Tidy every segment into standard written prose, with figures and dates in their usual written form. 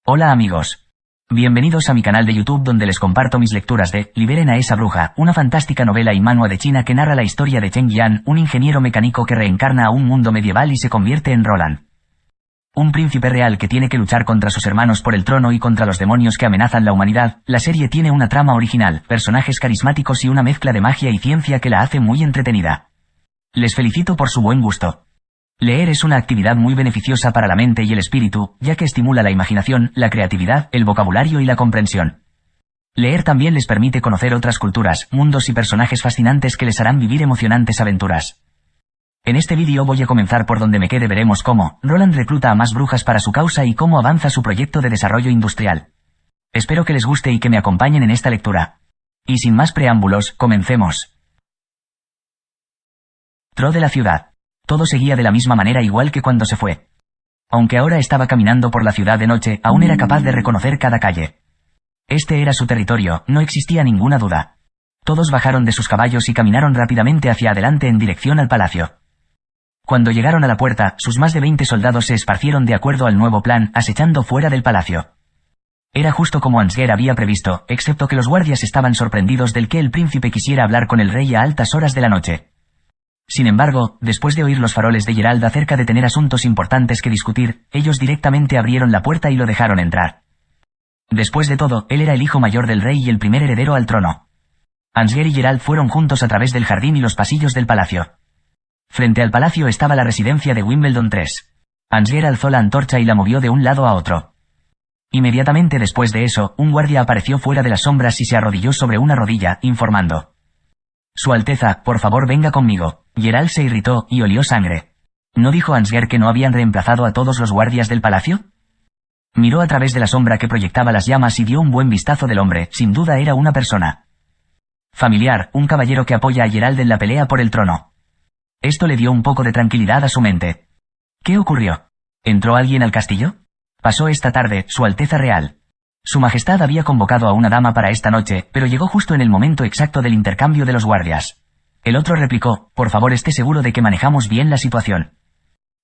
Hola amigos. Bienvenidos a mi canal de YouTube donde les comparto mis lecturas de Liberen a esa bruja, una fantástica novela y manhwa de China que narra la historia de Cheng Yan, un ingeniero mecánico que reencarna a un mundo medieval y se convierte en Roland. Un príncipe real que tiene que luchar contra sus hermanos por el trono y contra los demonios que amenazan la humanidad. La serie tiene una trama original, personajes carismáticos y una mezcla de magia y ciencia que la hace muy entretenida. Les felicito por su buen gusto. Leer es una actividad muy beneficiosa para la mente y el espíritu, ya que estimula la imaginación, la creatividad, el vocabulario y la comprensión. Leer también les permite conocer otras culturas, mundos y personajes fascinantes que les harán vivir emocionantes aventuras. En este vídeo voy a comenzar por donde me quede. Veremos cómo Roland recluta a más brujas para su causa y cómo avanza su proyecto de desarrollo industrial. Espero que les guste y que me acompañen en esta lectura. Y sin más preámbulos, comencemos. Tro de la ciudad. Todo seguía de la misma manera igual que cuando se fue. Aunque ahora estaba caminando por la ciudad de noche, aún era capaz de reconocer cada calle. Este era su territorio, no existía ninguna duda. Todos bajaron de sus caballos y caminaron rápidamente hacia adelante en dirección al palacio. Cuando llegaron a la puerta, sus más de 20 soldados se esparcieron de acuerdo al nuevo plan, acechando fuera del palacio. Era justo como Ansgar había previsto, excepto que los guardias estaban sorprendidos del que el príncipe quisiera hablar con el rey a altas horas de la noche. Sin embargo, después de oír los faroles de Geralt acerca de tener asuntos importantes que discutir, ellos directamente abrieron la puerta y lo dejaron entrar. Después de todo, él era el hijo mayor del rey y el primer heredero al trono. Ansgar y Geralt fueron juntos a través del jardín y los pasillos del palacio. Frente al palacio estaba la residencia de Wimbledon III. Ansgar alzó la antorcha y la movió de un lado a otro. Inmediatamente después de eso, un guardia apareció fuera de las sombras y se arrodilló sobre una rodilla, informando: Su Alteza, por favor venga conmigo. Geralt se irritó, y olió sangre. ¿No dijo Ansgar que no habían reemplazado a todos los guardias del palacio? Miró a través de la sombra que proyectaba las llamas y dio un buen vistazo del hombre. Sin duda era una persona familiar, un caballero que apoya a Geralt en la pelea por el trono. Esto le dio un poco de tranquilidad a su mente. ¿Qué ocurrió? ¿Entró alguien al castillo? Pasó esta tarde, Su Alteza Real. Su Majestad había convocado a una dama para esta noche, pero llegó justo en el momento exacto del intercambio de los guardias. El otro replicó: por favor esté seguro de que manejamos bien la situación.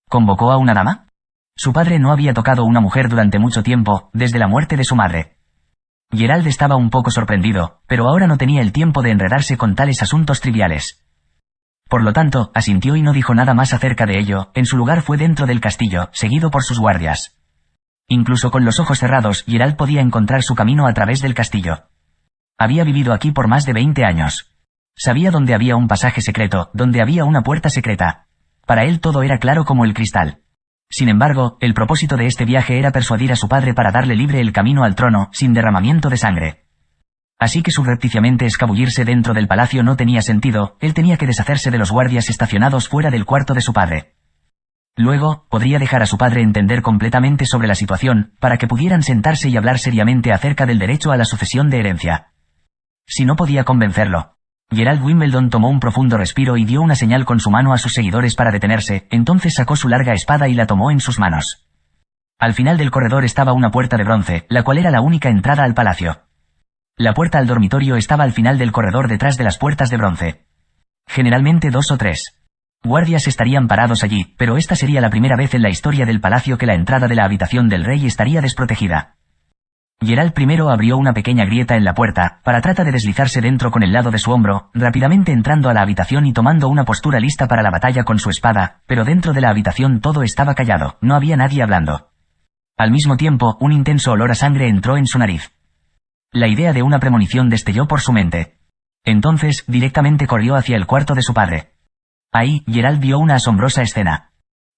¿Convocó a una dama? Su padre no había tocado una mujer durante mucho tiempo, desde la muerte de su madre. Geralt estaba un poco sorprendido, pero ahora no tenía el tiempo de enredarse con tales asuntos triviales. Por lo tanto, asintió y no dijo nada más acerca de ello. En su lugar fue dentro del castillo, seguido por sus guardias. Incluso con los ojos cerrados, Geralt podía encontrar su camino a través del castillo. Había vivido aquí por más de 20 años. Sabía dónde había un pasaje secreto, donde había una puerta secreta. Para él todo era claro como el cristal. Sin embargo, el propósito de este viaje era persuadir a su padre para darle libre el camino al trono, sin derramamiento de sangre. Así que subrepticiamente escabullirse dentro del palacio no tenía sentido. Él tenía que deshacerse de los guardias estacionados fuera del cuarto de su padre. Luego, podría dejar a su padre entender completamente sobre la situación, para que pudieran sentarse y hablar seriamente acerca del derecho a la sucesión de herencia. Si no podía convencerlo, Geralt Wimbledon tomó un profundo respiro y dio una señal con su mano a sus seguidores para detenerse. Entonces sacó su larga espada y la tomó en sus manos. Al final del corredor estaba una puerta de bronce, la cual era la única entrada al palacio. La puerta al dormitorio estaba al final del corredor detrás de las puertas de bronce. Generalmente 2 o 3 guardias estarían parados allí, pero esta sería la primera vez en la historia del palacio que la entrada de la habitación del rey estaría desprotegida. Geralt primero abrió una pequeña grieta en la puerta, para tratar de deslizarse dentro con el lado de su hombro, rápidamente entrando a la habitación y tomando una postura lista para la batalla con su espada, pero dentro de la habitación todo estaba callado, no había nadie hablando. Al mismo tiempo, un intenso olor a sangre entró en su nariz. La idea de una premonición destelló por su mente. Entonces, directamente corrió hacia el cuarto de su padre. Ahí, Geralt vio una asombrosa escena.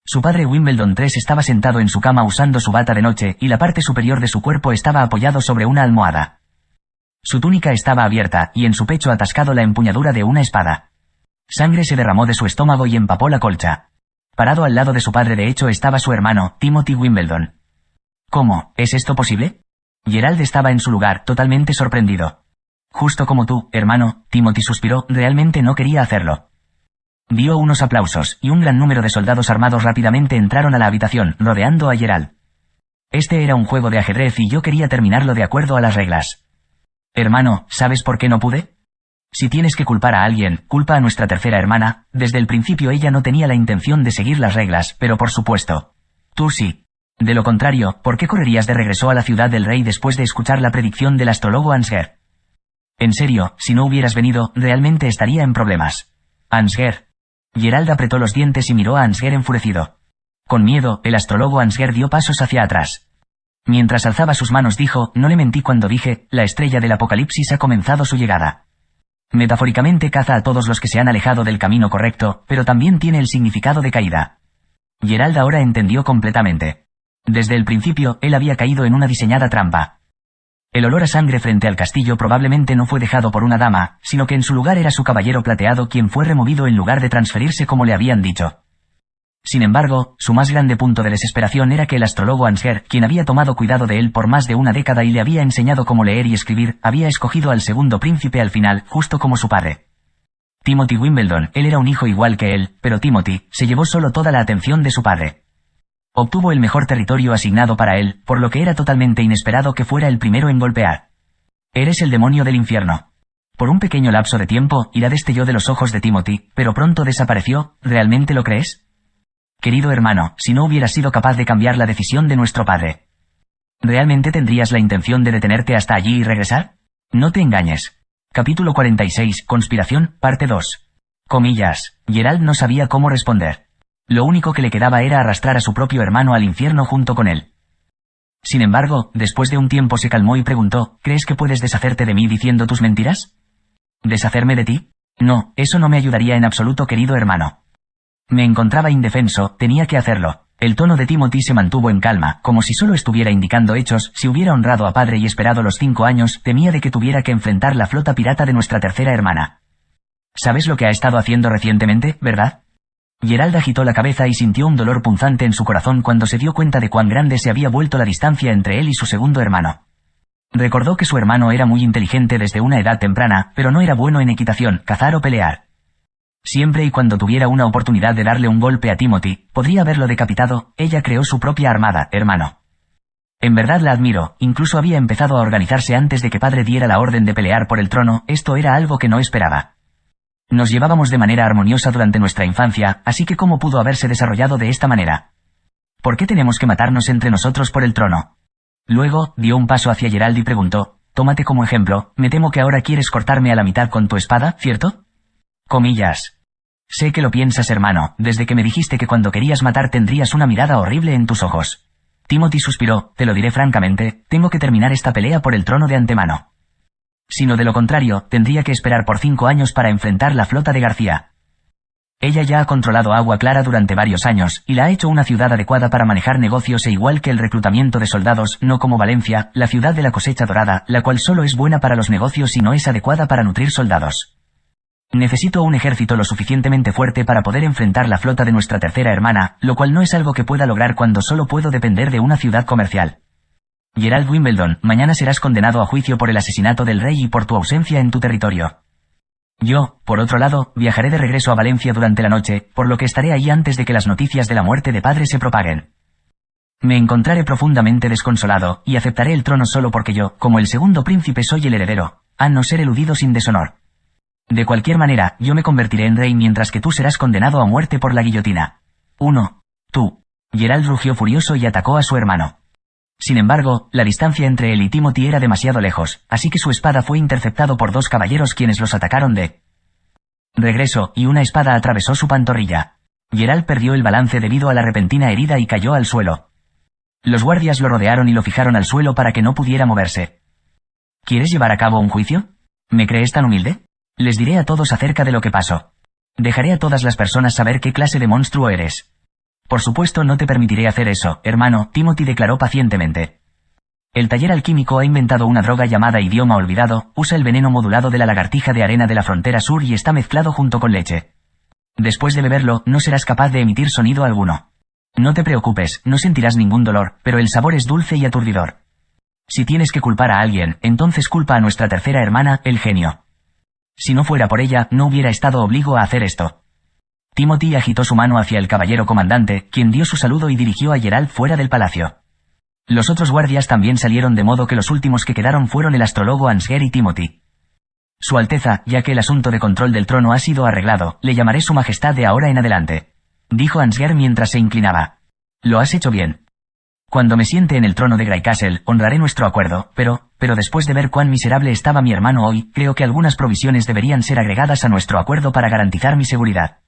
Su padre Wimbledon III estaba sentado en su cama usando su bata de noche, y la parte superior de su cuerpo estaba apoyado sobre una almohada. Su túnica estaba abierta, y en su pecho atascado la empuñadura de una espada. Sangre se derramó de su estómago y empapó la colcha. Parado al lado de su padre de hecho estaba su hermano, Timothy Wimbledon. ¿Cómo? ¿Es esto posible? Geralt estaba en su lugar, totalmente sorprendido. Justo como tú, hermano, Timothy suspiró, realmente no quería hacerlo. Dio unos aplausos, y un gran número de soldados armados rápidamente entraron a la habitación, rodeando a Geralt. Este era un juego de ajedrez y yo quería terminarlo de acuerdo a las reglas. Hermano, ¿sabes por qué no pude? Si tienes que culpar a alguien, culpa a nuestra tercera hermana. Desde el principio ella no tenía la intención de seguir las reglas, pero por supuesto, tú sí. De lo contrario, ¿por qué correrías de regreso a la ciudad del rey después de escuchar la predicción del astrólogo Ansger? En serio, si no hubieras venido, realmente estaría en problemas. Ansger. Gerald apretó los dientes y miró a Ansger enfurecido. Con miedo, el astrólogo Ansger dio pasos hacia atrás. Mientras alzaba sus manos dijo, no le mentí cuando dije, la estrella del apocalipsis ha comenzado su llegada. Metafóricamente caza a todos los que se han alejado del camino correcto, pero también tiene el significado de caída. Gerald ahora entendió completamente. Desde el principio, él había caído en una diseñada trampa. El olor a sangre frente al castillo probablemente no fue dejado por una dama, sino que en su lugar era su caballero plateado quien fue removido en lugar de transferirse como le habían dicho. Sin embargo, su más grande punto de desesperación era que el astrólogo Ansger, quien había tomado cuidado de él por más de una década y le había enseñado cómo leer y escribir, había escogido al segundo príncipe al final, justo como su padre. Timothy Wimbledon, él era un hijo igual que él, pero Timothy se llevó solo toda la atención de su padre. Obtuvo el mejor territorio asignado para él, por lo que era totalmente inesperado que fuera el primero en golpear. Eres el demonio del infierno. Por un pequeño lapso de tiempo, ira destelló de los ojos de Timothy, pero pronto desapareció. ¿Realmente lo crees? Querido hermano, si no hubieras sido capaz de cambiar la decisión de nuestro padre, ¿realmente tendrías la intención de detenerte hasta allí y regresar? No te engañes. Capítulo 46, Conspiración, parte 2. Comillas. Gerald no sabía cómo responder. Lo único que le quedaba era arrastrar a su propio hermano al infierno junto con él. Sin embargo, después de un tiempo se calmó y preguntó, ¿crees que puedes deshacerte de mí diciendo tus mentiras? ¿Deshacerme de ti? No, eso no me ayudaría en absoluto, querido hermano. Me encontraba indefenso, tenía que hacerlo. El tono de Timothy se mantuvo en calma, como si solo estuviera indicando hechos. Si hubiera honrado a padre y esperado los 5 años, temía de que tuviera que enfrentar la flota pirata de nuestra tercera hermana. ¿Sabes lo que ha estado haciendo recientemente, verdad? Gerald agitó la cabeza y sintió un dolor punzante en su corazón cuando se dio cuenta de cuán grande se había vuelto la distancia entre él y su segundo hermano. Recordó que su hermano era muy inteligente desde una edad temprana, pero no era bueno en equitación, cazar o pelear. Siempre y cuando tuviera una oportunidad de darle un golpe a Timothy, podría haberlo decapitado. Ella creó su propia armada, hermano. En verdad la admiro, incluso había empezado a organizarse antes de que padre diera la orden de pelear por el trono. Esto era algo que no esperaba. Nos llevábamos de manera armoniosa durante nuestra infancia, así que ¿cómo pudo haberse desarrollado de esta manera? ¿Por qué tenemos que matarnos entre nosotros por el trono? Luego, dio un paso hacia Gerald y preguntó, tómate como ejemplo, me temo que ahora quieres cortarme a la mitad con tu espada, ¿cierto? Comillas. Sé que lo piensas, hermano, desde que me dijiste que cuando querías matar tendrías una mirada horrible en tus ojos. Timothy suspiró, te lo diré francamente, tengo que terminar esta pelea por el trono de antemano. Sino de lo contrario, tendría que esperar por 5 años para enfrentar la flota de García. Ella ya ha controlado Agua Clara durante varios años, y la ha hecho una ciudad adecuada para manejar negocios e igual que el reclutamiento de soldados, no como Valencia, la ciudad de la cosecha dorada, la cual solo es buena para los negocios y no es adecuada para nutrir soldados. Necesito un ejército lo suficientemente fuerte para poder enfrentar la flota de nuestra tercera hermana, lo cual no es algo que pueda lograr cuando solo puedo depender de una ciudad comercial. Gerald Wimbledon, mañana serás condenado a juicio por el asesinato del rey y por tu ausencia en tu territorio. Yo, por otro lado, viajaré de regreso a Valencia durante la noche, por lo que estaré ahí antes de que las noticias de la muerte de padre se propaguen. Me encontraré profundamente desconsolado, y aceptaré el trono solo porque yo, como el segundo príncipe, soy el heredero, a no ser eludido sin deshonor. De cualquier manera, yo me convertiré en rey mientras que tú serás condenado a muerte por la guillotina. 1. Tú. Gerald rugió furioso y atacó a su hermano. Sin embargo, la distancia entre él y Timothy era demasiado lejos, así que su espada fue interceptado por 2 caballeros quienes los atacaron de regreso, y una espada atravesó su pantorrilla. Gerald perdió el balance debido a la repentina herida y cayó al suelo. Los guardias lo rodearon y lo fijaron al suelo para que no pudiera moverse. ¿Quieres llevar a cabo un juicio? ¿Me crees tan humilde? Les diré a todos acerca de lo que pasó. Dejaré a todas las personas saber qué clase de monstruo eres. Por supuesto no te permitiré hacer eso, hermano, Timothy declaró pacientemente. El taller alquímico ha inventado una droga llamada idioma olvidado, usa el veneno modulado de la lagartija de arena de la frontera sur y está mezclado junto con leche. Después de beberlo, no serás capaz de emitir sonido alguno. No te preocupes, no sentirás ningún dolor, pero el sabor es dulce y aturdidor. Si tienes que culpar a alguien, entonces culpa a nuestra tercera hermana, el genio. Si no fuera por ella, no hubiera estado obligado a hacer esto. Timothy agitó su mano hacia el caballero comandante, quien dio su saludo y dirigió a Gerald fuera del palacio. Los otros guardias también salieron de modo que los últimos que quedaron fueron el astrólogo Ansger y Timothy. Su Alteza, ya que el asunto de control del trono ha sido arreglado, le llamaré su majestad de ahora en adelante, dijo Ansger mientras se inclinaba. Lo has hecho bien. Cuando me siente en el trono de Greycastle, honraré nuestro acuerdo, pero después de ver cuán miserable estaba mi hermano hoy, creo que algunas provisiones deberían ser agregadas a nuestro acuerdo para garantizar mi seguridad.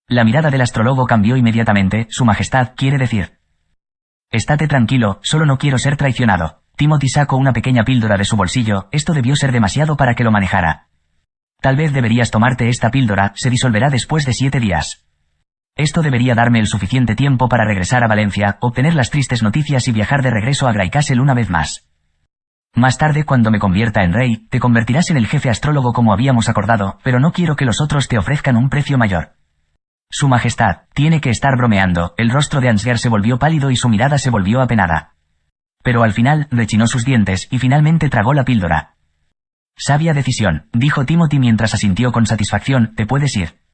La mirada del astrólogo cambió inmediatamente. Su Majestad quiere decir. Estate tranquilo, solo no quiero ser traicionado. Timothy sacó una pequeña píldora de su bolsillo. Esto debió ser demasiado para que lo manejara. Tal vez deberías tomarte esta píldora, se disolverá después de 7 días. Esto debería darme el suficiente tiempo para regresar a Valencia, obtener las tristes noticias y viajar de regreso a Greycastle una vez más. Más tarde, cuando me convierta en rey, te convertirás en el jefe astrólogo como habíamos acordado, pero no quiero que los otros te ofrezcan un precio mayor. Su Majestad, tiene que estar bromeando. El rostro de Ansgar se volvió pálido y su mirada se volvió apenada. Pero al final, rechinó sus dientes y finalmente tragó la píldora. Sabia decisión, dijo Timothy mientras asintió con satisfacción. Te puedes ir.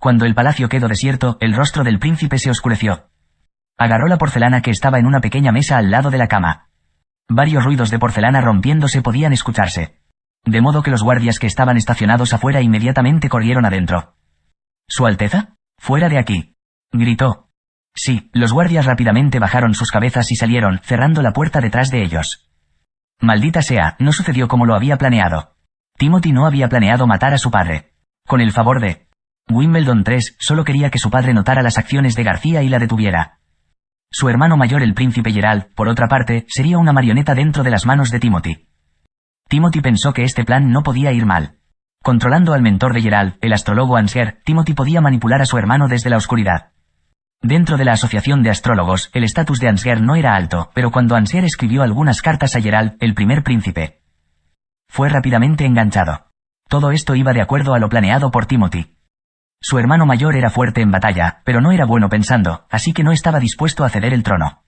Cuando el palacio quedó desierto, el rostro del príncipe se oscureció. Agarró la porcelana que estaba en una pequeña mesa al lado de la cama. Varios ruidos de porcelana rompiéndose podían escucharse. De modo que los guardias que estaban estacionados afuera inmediatamente corrieron adentro. ¿Su Alteza? ¡Fuera de aquí!, gritó. Sí, los guardias rápidamente bajaron sus cabezas y salieron, cerrando la puerta detrás de ellos. Maldita sea, no sucedió como lo había planeado. Timothy no había planeado matar a su padre. Con el favor de Wimbledon III, solo quería que su padre notara las acciones de García y la detuviera. Su hermano mayor, el príncipe Gerald, por otra parte, sería una marioneta dentro de las manos de Timothy. Timothy pensó que este plan no podía ir mal. Controlando al mentor de Gerald, el astrólogo Ansgar, Timothy podía manipular a su hermano desde la oscuridad. Dentro de la asociación de astrólogos, el estatus de Ansgar no era alto, pero cuando Ansgar escribió algunas cartas a Gerald, el primer príncipe, fue rápidamente enganchado. Todo esto iba de acuerdo a lo planeado por Timothy. Su hermano mayor era fuerte en batalla, pero no era bueno pensando, así que no estaba dispuesto a ceder el trono.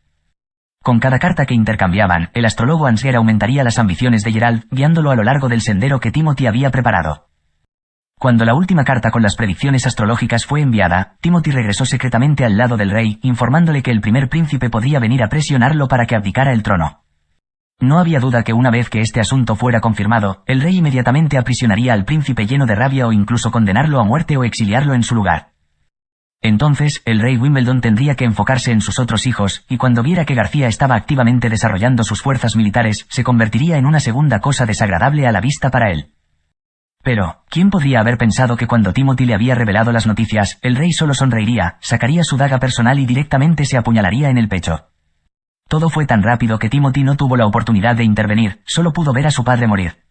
Con cada carta que intercambiaban, el astrólogo Ansgar aumentaría las ambiciones de Gerald, guiándolo a lo largo del sendero que Timothy había preparado. Cuando la última carta con las predicciones astrológicas fue enviada, Timothy regresó secretamente al lado del rey, informándole que el primer príncipe podría venir a presionarlo para que abdicara el trono. No había duda que una vez que este asunto fuera confirmado, el rey inmediatamente aprisionaría al príncipe lleno de rabia o incluso condenarlo a muerte o exiliarlo en su lugar. Entonces, el rey Wimbledon tendría que enfocarse en sus otros hijos, y cuando viera que García estaba activamente desarrollando sus fuerzas militares, se convertiría en una segunda cosa desagradable a la vista para él. Pero, ¿quién podría haber pensado que cuando Timothy le había revelado las noticias, el rey solo sonreiría, sacaría su daga personal y directamente se apuñalaría en el pecho? Todo fue tan rápido que Timothy no tuvo la oportunidad de intervenir, solo pudo ver a su padre morir.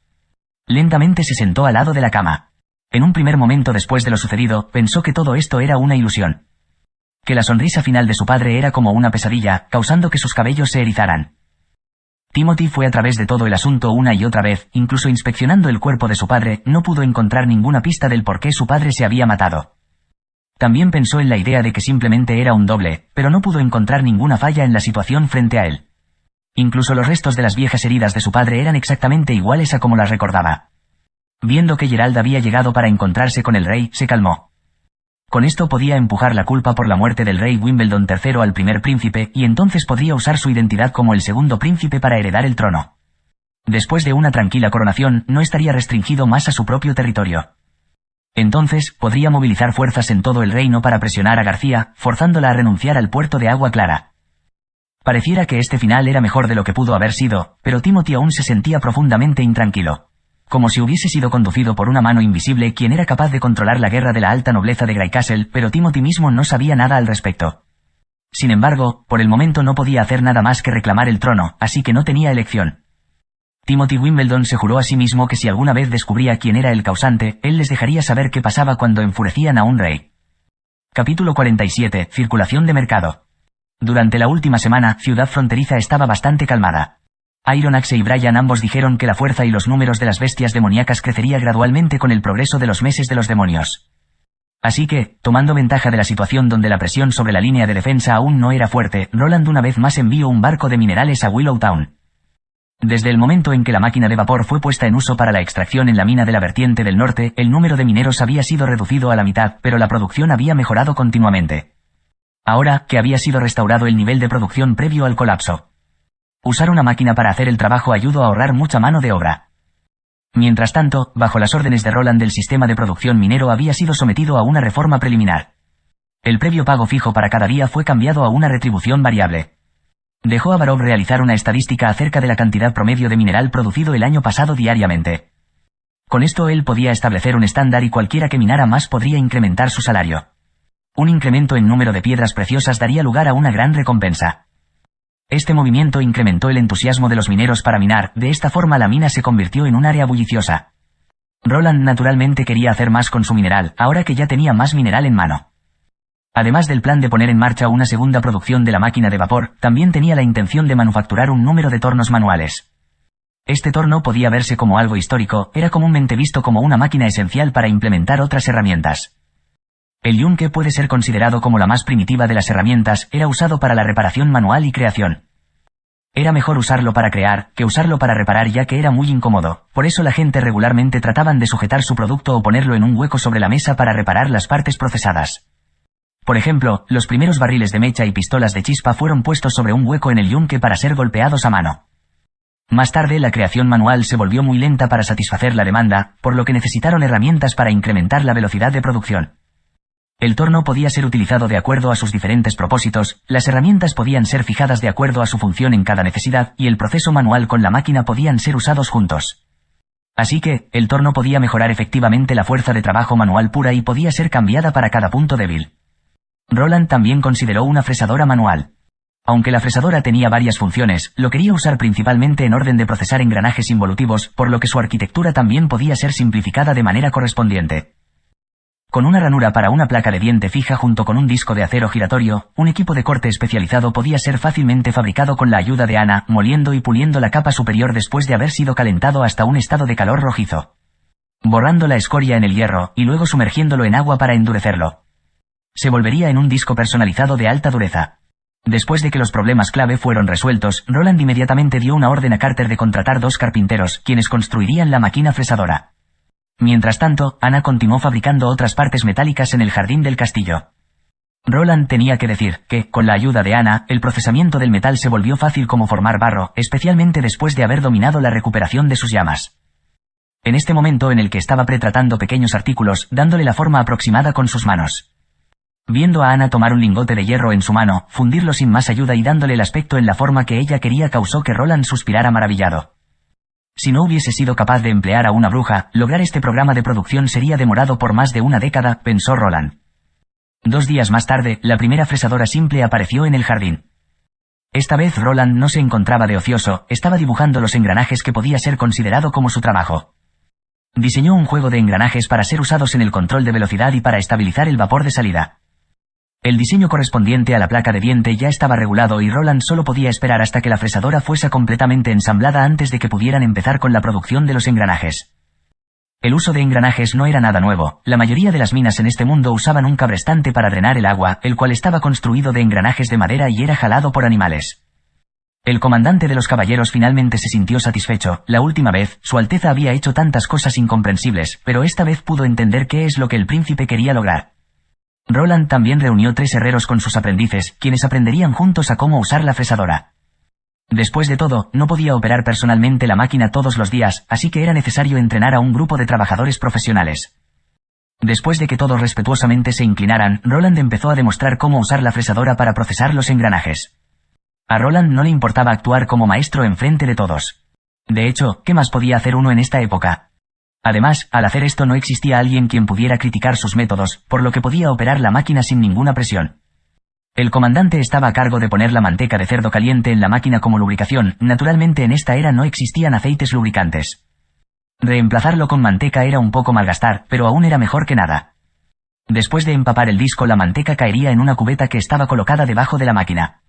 Lentamente se sentó al lado de la cama. En un primer momento después de lo sucedido, pensó que todo esto era una ilusión. Que la sonrisa final de su padre era como una pesadilla, causando que sus cabellos se erizaran. Timothy fue a través de todo el asunto una y otra vez, incluso inspeccionando el cuerpo de su padre, no pudo encontrar ninguna pista del por qué su padre se había matado. También pensó en la idea de que simplemente era un doble, pero no pudo encontrar ninguna falla en la situación frente a él. Incluso los restos de las viejas heridas de su padre eran exactamente iguales a como las recordaba. Viendo que Gerald había llegado para encontrarse con el rey, se calmó. Con esto podía empujar la culpa por la muerte del rey Wimbledon III al primer príncipe, y entonces podría usar su identidad como el segundo príncipe para heredar el trono. Después de una tranquila coronación, no estaría restringido más a su propio territorio. Entonces, podría movilizar fuerzas en todo el reino para presionar a García, forzándola a renunciar al puerto de Agua Clara. Pareciera que este final era mejor de lo que pudo haber sido, pero Timothy aún se sentía profundamente intranquilo. Como si hubiese sido conducido por una mano invisible quien era capaz de controlar la guerra de la alta nobleza de Greycastle, pero Timothy mismo no sabía nada al respecto. Sin embargo, por el momento no podía hacer nada más que reclamar el trono, así que no tenía elección. Timothy Wimbledon se juró a sí mismo que si alguna vez descubría quién era el causante, él les dejaría saber qué pasaba cuando enfurecían a un rey. Capítulo 47. Circulación de mercado. Durante la última semana, Ciudad Fronteriza estaba bastante calmada. Iron-Axe y Brian ambos dijeron que la fuerza y los números de las bestias demoníacas crecería gradualmente con el progreso de los meses de los demonios. Así que, tomando ventaja de la situación donde la presión sobre la línea de defensa aún no era fuerte, Roland una vez más envió un barco de minerales a Willowtown. Desde el momento en que la máquina de vapor fue puesta en uso para la extracción en la mina de la vertiente del norte, el número de mineros había sido reducido a la mitad, pero la producción había mejorado continuamente. Ahora, que había sido restaurado el nivel de producción previo al colapso. Usar una máquina para hacer el trabajo ayudó a ahorrar mucha mano de obra. Mientras tanto, bajo las órdenes de Roland el sistema de producción minero había sido sometido a una reforma preliminar. El previo pago fijo para cada día fue cambiado a una retribución variable. Dejó a Barov realizar una estadística acerca de la cantidad promedio de mineral producido el año pasado diariamente. Con esto él podía establecer un estándar y cualquiera que minara más podría incrementar su salario. Un incremento en número de piedras preciosas daría lugar a una gran recompensa. Este movimiento incrementó el entusiasmo de los mineros para minar, de esta forma la mina se convirtió en un área bulliciosa. Roland naturalmente quería hacer más con su mineral, ahora que ya tenía más mineral en mano. Además del plan de poner en marcha una segunda producción de la máquina de vapor, también tenía la intención de manufacturar un número de tornos manuales. Este torno podía verse como algo histórico, era comúnmente visto como una máquina esencial para implementar otras herramientas. El yunque puede ser considerado como la más primitiva de las herramientas, era usado para la reparación manual y creación. Era mejor usarlo para crear, que usarlo para reparar ya que era muy incómodo, por eso la gente regularmente trataban de sujetar su producto o ponerlo en un hueco sobre la mesa para reparar las partes procesadas. Por ejemplo, los primeros barriles de mecha y pistolas de chispa fueron puestos sobre un hueco en el yunque para ser golpeados a mano. Más tarde la creación manual se volvió muy lenta para satisfacer la demanda, por lo que necesitaron herramientas para incrementar la velocidad de producción. El torno podía ser utilizado de acuerdo a sus diferentes propósitos, las herramientas podían ser fijadas de acuerdo a su función en cada necesidad, y el proceso manual con la máquina podían ser usados juntos. Así que, el torno podía mejorar efectivamente la fuerza de trabajo manual pura y podía ser cambiada para cada punto débil. Roland también consideró una fresadora manual. Aunque la fresadora tenía varias funciones, lo quería usar principalmente en orden de procesar engranajes involutivos, por lo que su arquitectura también podía ser simplificada de manera correspondiente. Con una ranura para una placa de diente fija junto con un disco de acero giratorio, un equipo de corte especializado podía ser fácilmente fabricado con la ayuda de Ana, moliendo y puliendo la capa superior después de haber sido calentado hasta un estado de calor rojizo. Borrando la escoria en el hierro, y luego sumergiéndolo en agua para endurecerlo. Se volvería en un disco personalizado de alta dureza. Después de que los problemas clave fueron resueltos, Roland inmediatamente dio una orden a Carter de contratar 2 carpinteros, quienes construirían la máquina fresadora. Mientras tanto, Ana continuó fabricando otras partes metálicas en el jardín del castillo. Roland tenía que decir que, con la ayuda de Ana, el procesamiento del metal se volvió fácil como formar barro, especialmente después de haber dominado la recuperación de sus llamas. En este momento en el que estaba pretratando pequeños artículos, dándole la forma aproximada con sus manos. Viendo a Ana tomar un lingote de hierro en su mano, fundirlo sin más ayuda y dándole el aspecto en la forma que ella quería causó que Roland suspirara maravillado. Si no hubiese sido capaz de emplear a una bruja, lograr este programa de producción sería demorado por más de una década, pensó Roland. 2 días más tarde, la primera fresadora simple apareció en el jardín. Esta vez Roland no se encontraba de ocioso, estaba dibujando los engranajes que podía ser considerado como su trabajo. Diseñó un juego de engranajes para ser usados en el control de velocidad y para estabilizar el vapor de salida. El diseño correspondiente a la placa de diente ya estaba regulado y Roland solo podía esperar hasta que la fresadora fuese completamente ensamblada antes de que pudieran empezar con la producción de los engranajes. El uso de engranajes no era nada nuevo, la mayoría de las minas en este mundo usaban un cabrestante para drenar el agua, el cual estaba construido de engranajes de madera y era jalado por animales. El comandante de los caballeros finalmente se sintió satisfecho, la última vez, Su Alteza había hecho tantas cosas incomprensibles, pero esta vez pudo entender qué es lo que el príncipe quería lograr. Roland también reunió 3 herreros con sus aprendices, quienes aprenderían juntos a cómo usar la fresadora. Después de todo, no podía operar personalmente la máquina todos los días, así que era necesario entrenar a un grupo de trabajadores profesionales. Después de que todos respetuosamente se inclinaran, Roland empezó a demostrar cómo usar la fresadora para procesar los engranajes. A Roland no le importaba actuar como maestro enfrente de todos. De hecho, ¿qué más podía hacer uno en esta época? Además, al hacer esto no existía alguien quien pudiera criticar sus métodos, por lo que podía operar la máquina sin ninguna presión. El comandante estaba a cargo de poner la manteca de cerdo caliente en la máquina como lubricación, naturalmente en esta era no existían aceites lubricantes. Reemplazarlo con manteca era un poco malgastar, pero aún era mejor que nada. Después de empapar el disco la manteca caería en una cubeta que estaba colocada debajo de la máquina.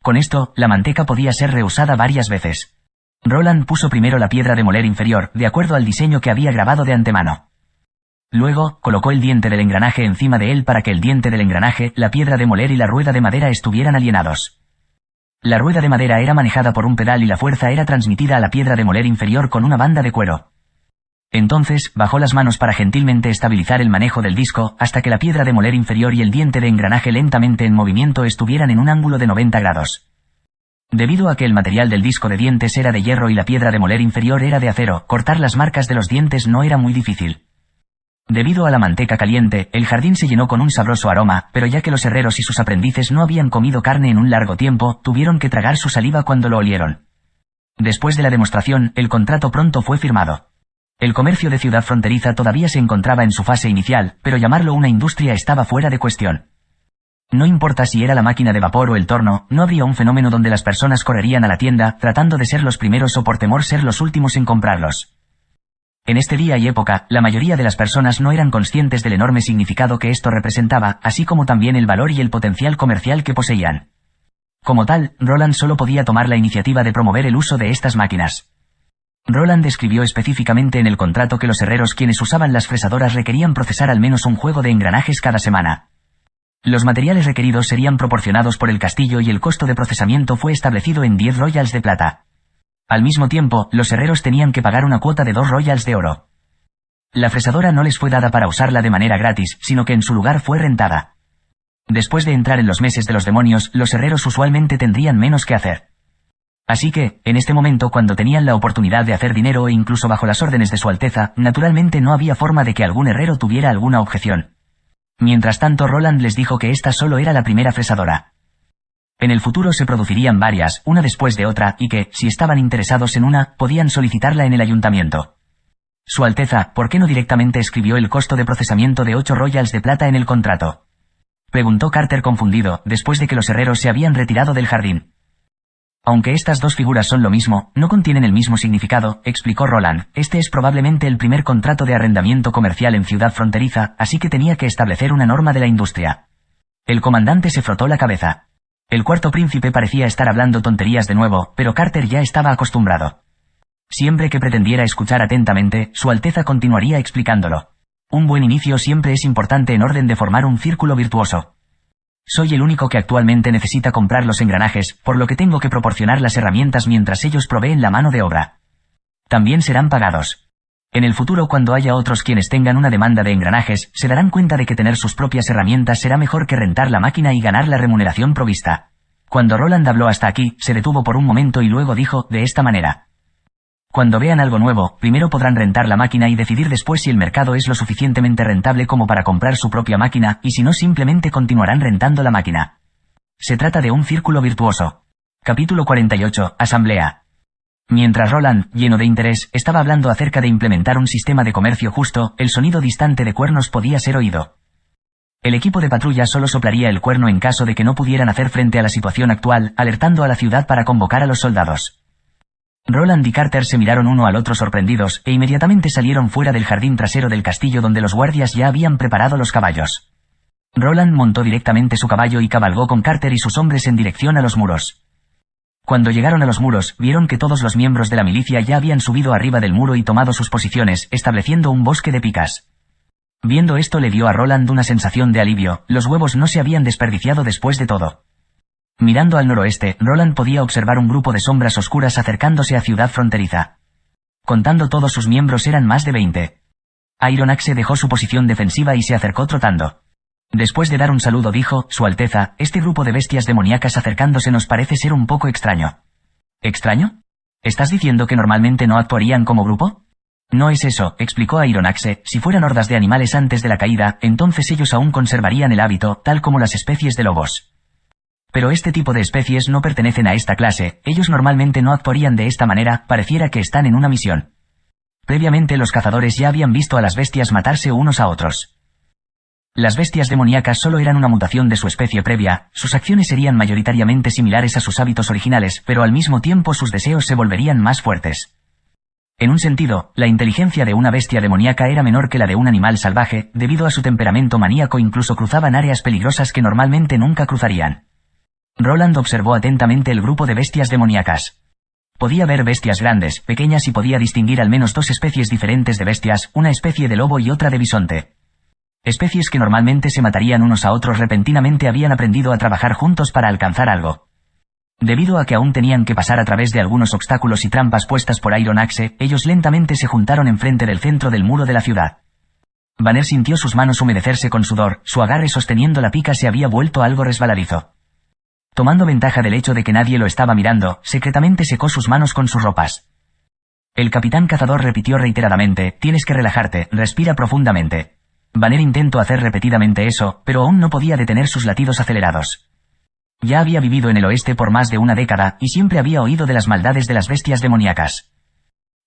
Con esto, la manteca podía ser reusada varias veces. Roland puso primero la piedra de moler inferior, de acuerdo al diseño que había grabado de antemano. Luego, colocó el diente del engranaje encima de él para que el diente del engranaje, la piedra de moler y la rueda de madera estuvieran alienados. La rueda de madera era manejada por un pedal y la fuerza era transmitida a la piedra de moler inferior con una banda de cuero. Entonces, bajó las manos para gentilmente estabilizar el manejo del disco, hasta que la piedra de moler inferior y el diente de engranaje lentamente en movimiento estuvieran en un ángulo de 90 grados. Debido a que el material del disco de dientes era de hierro y la piedra de moler inferior era de acero, cortar las marcas de los dientes no era muy difícil. Debido a la manteca caliente, el jardín se llenó con un sabroso aroma, pero ya que los herreros y sus aprendices no habían comido carne en un largo tiempo, tuvieron que tragar su saliva cuando lo olieron. Después de la demostración, el contrato pronto fue firmado. El comercio de ciudad fronteriza todavía se encontraba en su fase inicial, pero llamarlo una industria estaba fuera de cuestión. No importa si era la máquina de vapor o el torno, no habría un fenómeno donde las personas correrían a la tienda, tratando de ser los primeros o por temor ser los últimos en comprarlos. En este día y época, la mayoría de las personas no eran conscientes del enorme significado que esto representaba, así como también el valor y el potencial comercial que poseían. Como tal, Roland solo podía tomar la iniciativa de promover el uso de estas máquinas. Roland escribió específicamente en el contrato que los herreros quienes usaban las fresadoras requerían procesar al menos un juego de engranajes cada semana. Los materiales requeridos serían proporcionados por el castillo y el costo de procesamiento fue establecido en 10 royals de plata. Al mismo tiempo, los herreros tenían que pagar una cuota de 2 royals de oro. La fresadora no les fue dada para usarla de manera gratis, sino que en su lugar fue rentada. Después de entrar en los meses de los demonios, los herreros usualmente tendrían menos que hacer. Así que, en este momento cuando tenían la oportunidad de hacer dinero e incluso bajo las órdenes de su Alteza, naturalmente no había forma de que algún herrero tuviera alguna objeción. Mientras tanto Roland les dijo que esta solo era la primera fresadora. En el futuro se producirían varias, una después de otra, y que, si estaban interesados en una, podían solicitarla en el ayuntamiento. Su Alteza, ¿por qué no directamente escribió el costo de procesamiento de 8 royals de plata en el contrato? Preguntó Carter confundido, después de que los herreros se habían retirado del jardín. Aunque estas dos figuras son lo mismo, no contienen el mismo significado, explicó Roland. Este es probablemente el primer contrato de arrendamiento comercial en ciudad fronteriza, así que tenía que establecer una norma de la industria. El comandante se frotó la cabeza. El cuarto príncipe parecía estar hablando tonterías de nuevo, pero Carter ya estaba acostumbrado. Siempre que pretendiera escuchar atentamente, Su Alteza continuaría explicándolo. Un buen inicio siempre es importante en orden de formar un círculo virtuoso. Soy el único que actualmente necesita comprar los engranajes, por lo que tengo que proporcionar las herramientas mientras ellos proveen la mano de obra. También serán pagados. En el futuro, cuando haya otros quienes tengan una demanda de engranajes, se darán cuenta de que tener sus propias herramientas será mejor que rentar la máquina y ganar la remuneración provista. Cuando Roland habló hasta aquí, se detuvo por un momento y luego dijo, de esta manera. Cuando vean algo nuevo, primero podrán rentar la máquina y decidir después si el mercado es lo suficientemente rentable como para comprar su propia máquina, y si no simplemente continuarán rentando la máquina. Se trata de un círculo virtuoso. Capítulo 48, Asamblea. Mientras Roland, lleno de interés, estaba hablando acerca de implementar un sistema de comercio justo, el sonido distante de cuernos podía ser oído. El equipo de patrulla solo soplaría el cuerno en caso de que no pudieran hacer frente a la situación actual, alertando a la ciudad para convocar a los soldados. Roland y Carter se miraron uno al otro sorprendidos, e inmediatamente salieron fuera del jardín trasero del castillo donde los guardias ya habían preparado los caballos. Roland montó directamente su caballo y cabalgó con Carter y sus hombres en dirección a los muros. Cuando llegaron a los muros, vieron que todos los miembros de la milicia ya habían subido arriba del muro y tomado sus posiciones, estableciendo un bosque de picas. Viendo esto le dio a Roland una sensación de alivio, los huevos no se habían desperdiciado después de todo. Mirando al noroeste, Roland podía observar un grupo de sombras oscuras acercándose a ciudad fronteriza. Contando todos sus miembros eran más de 20. Iron Axe dejó su posición defensiva y se acercó trotando. Después de dar un saludo dijo, Su Alteza, este grupo de bestias demoníacas acercándose nos parece ser un poco extraño. ¿Extraño? ¿Estás diciendo que normalmente no actuarían como grupo? No es eso, explicó Iron Axe, si fueran hordas de animales antes de la caída, entonces ellos aún conservarían el hábito, tal como las especies de lobos. Pero este tipo de especies no pertenecen a esta clase, ellos normalmente no actuarían de esta manera, pareciera que están en una misión. Previamente los cazadores ya habían visto a las bestias matarse unos a otros. Las bestias demoníacas solo eran una mutación de su especie previa, sus acciones serían mayoritariamente similares a sus hábitos originales, pero al mismo tiempo sus deseos se volverían más fuertes. En un sentido, la inteligencia de una bestia demoníaca era menor que la de un animal salvaje, debido a su temperamento maníaco incluso cruzaban áreas peligrosas que normalmente nunca cruzarían. Roland observó atentamente el grupo de bestias demoníacas. Podía ver bestias grandes, pequeñas y podía distinguir al menos dos especies diferentes de bestias, una especie de lobo y otra de bisonte. Especies que normalmente se matarían unos a otros repentinamente habían aprendido a trabajar juntos para alcanzar algo. Debido a que aún tenían que pasar a través de algunos obstáculos y trampas puestas por Iron Axe, ellos lentamente se juntaron enfrente del centro del muro de la ciudad. Banner sintió sus manos humedecerse con sudor, su agarre sosteniendo la pica se había vuelto algo resbaladizo. Tomando ventaja del hecho de que nadie lo estaba mirando, secretamente secó sus manos con sus ropas. El capitán cazador repitió reiteradamente, tienes que relajarte, respira profundamente. Banner intentó hacer repetidamente eso, pero aún no podía detener sus latidos acelerados. Ya había vivido en el oeste por más de una década, y siempre había oído de las maldades de las bestias demoníacas.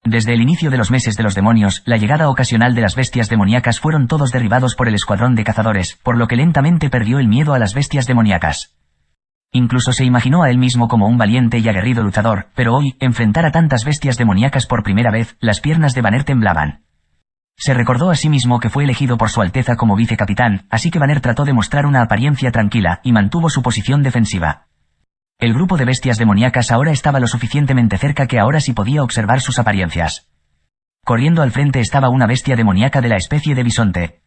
Desde el inicio de los meses de los demonios, la llegada ocasional de las bestias demoníacas fueron todos derribados por el escuadrón de cazadores, por lo que lentamente perdió el miedo a las bestias demoníacas. Incluso se imaginó a él mismo como un valiente y aguerrido luchador, pero hoy, enfrentar a tantas bestias demoníacas por primera vez, las piernas de Banner temblaban. Se recordó a sí mismo que fue elegido por su Alteza como vicecapitán, así que Banner trató de mostrar una apariencia tranquila, y mantuvo su posición defensiva. El grupo de bestias demoníacas ahora estaba lo suficientemente cerca que ahora sí podía observar sus apariencias. Corriendo al frente estaba una bestia demoníaca de la especie de bisonte.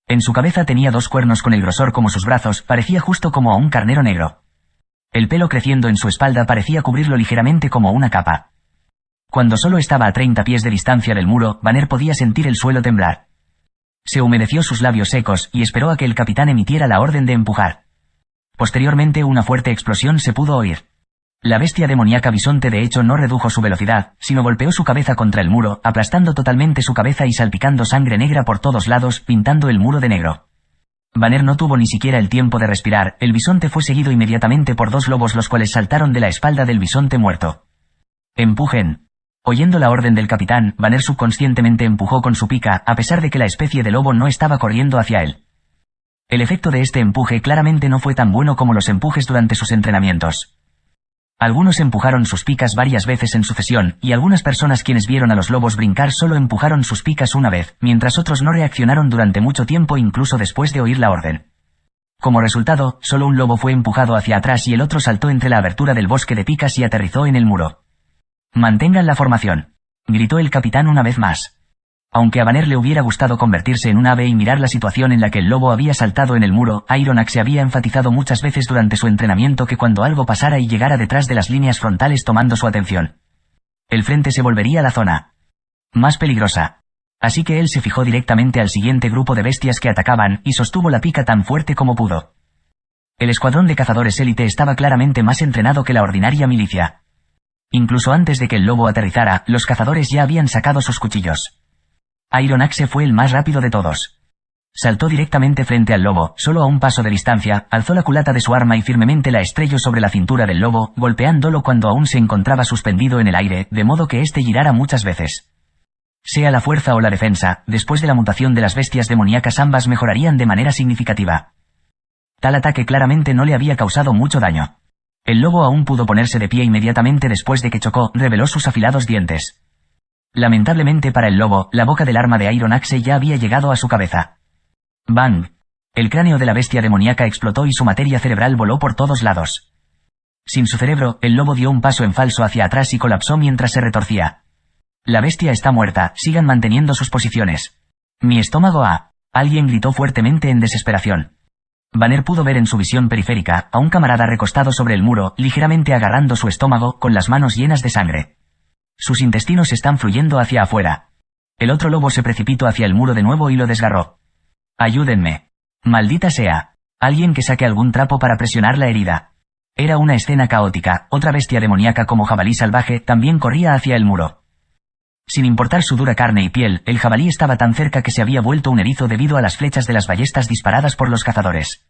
En su cabeza tenía 2 cuernos con el grosor como sus brazos, parecía justo como a un carnero negro. El pelo creciendo en su espalda parecía cubrirlo ligeramente como una capa. Cuando solo estaba a 30 pies de distancia del muro, Banner podía sentir el suelo temblar. Se humedeció sus labios secos, y esperó a que el capitán emitiera la orden de empujar. Posteriormente una fuerte explosión se pudo oír. La bestia demoníaca bisonte de hecho no redujo su velocidad, sino golpeó su cabeza contra el muro, aplastando totalmente su cabeza y salpicando sangre negra por todos lados, pintando el muro de negro. Banner no tuvo ni siquiera el tiempo de respirar, el bisonte fue seguido inmediatamente por 2 lobos los cuales saltaron de la espalda del bisonte muerto. ¡Empujen! Oyendo la orden del capitán, Banner subconscientemente empujó con su pica, a pesar de que la especie de lobo no estaba corriendo hacia él. El efecto de este empuje claramente no fue tan bueno como los empujes durante sus entrenamientos. Algunos empujaron sus picas varias veces en sucesión, y algunas personas quienes vieron a los lobos brincar solo empujaron sus picas una vez, mientras otros no reaccionaron durante mucho tiempo incluso después de oír la orden. Como resultado, solo un lobo fue empujado hacia atrás y el otro saltó entre la abertura del bosque de picas y aterrizó en el muro. «Mantengan la formación», gritó el capitán una vez más. Aunque a Banner le hubiera gustado convertirse en un ave y mirar la situación en la que el lobo había saltado en el muro, Iron Axe había enfatizado muchas veces durante su entrenamiento que cuando algo pasara y llegara detrás de las líneas frontales tomando su atención, el frente se volvería la zona más peligrosa. Así que él se fijó directamente al siguiente grupo de bestias que atacaban, y sostuvo la pica tan fuerte como pudo. El escuadrón de cazadores élite estaba claramente más entrenado que la ordinaria milicia. Incluso antes de que el lobo aterrizara, los cazadores ya habían sacado sus cuchillos. Iron Axe fue el más rápido de todos. Saltó directamente frente al lobo, solo a un paso de distancia, alzó la culata de su arma y firmemente la estrelló sobre la cintura del lobo, golpeándolo cuando aún se encontraba suspendido en el aire, de modo que éste girara muchas veces. Sea la fuerza o la defensa, después de la mutación de las bestias demoníacas ambas mejorarían de manera significativa. Tal ataque claramente no le había causado mucho daño. El lobo aún pudo ponerse de pie inmediatamente después de que chocó, reveló sus afilados dientes. Lamentablemente para el lobo, la boca del arma de Iron Axe ya había llegado a su cabeza. ¡Bang! El cráneo de la bestia demoníaca explotó y su materia cerebral voló por todos lados. Sin su cerebro, el lobo dio un paso en falso hacia atrás y colapsó mientras se retorcía. La bestia está muerta, sigan manteniendo sus posiciones. Mi estómago ha... Alguien gritó fuertemente en desesperación. Banner pudo ver en su visión periférica a un camarada recostado sobre el muro, ligeramente agarrando su estómago, con las manos llenas de sangre. Sus intestinos están fluyendo hacia afuera. El otro lobo se precipitó hacia el muro de nuevo y lo desgarró. «Ayúdenme. Maldita sea. Alguien que saque algún trapo para presionar la herida». Era una escena caótica, otra bestia demoníaca como jabalí salvaje también corría hacia el muro. Sin importar su dura carne y piel, el jabalí estaba tan cerca que se había vuelto un erizo debido a las flechas de las ballestas disparadas por los cazadores.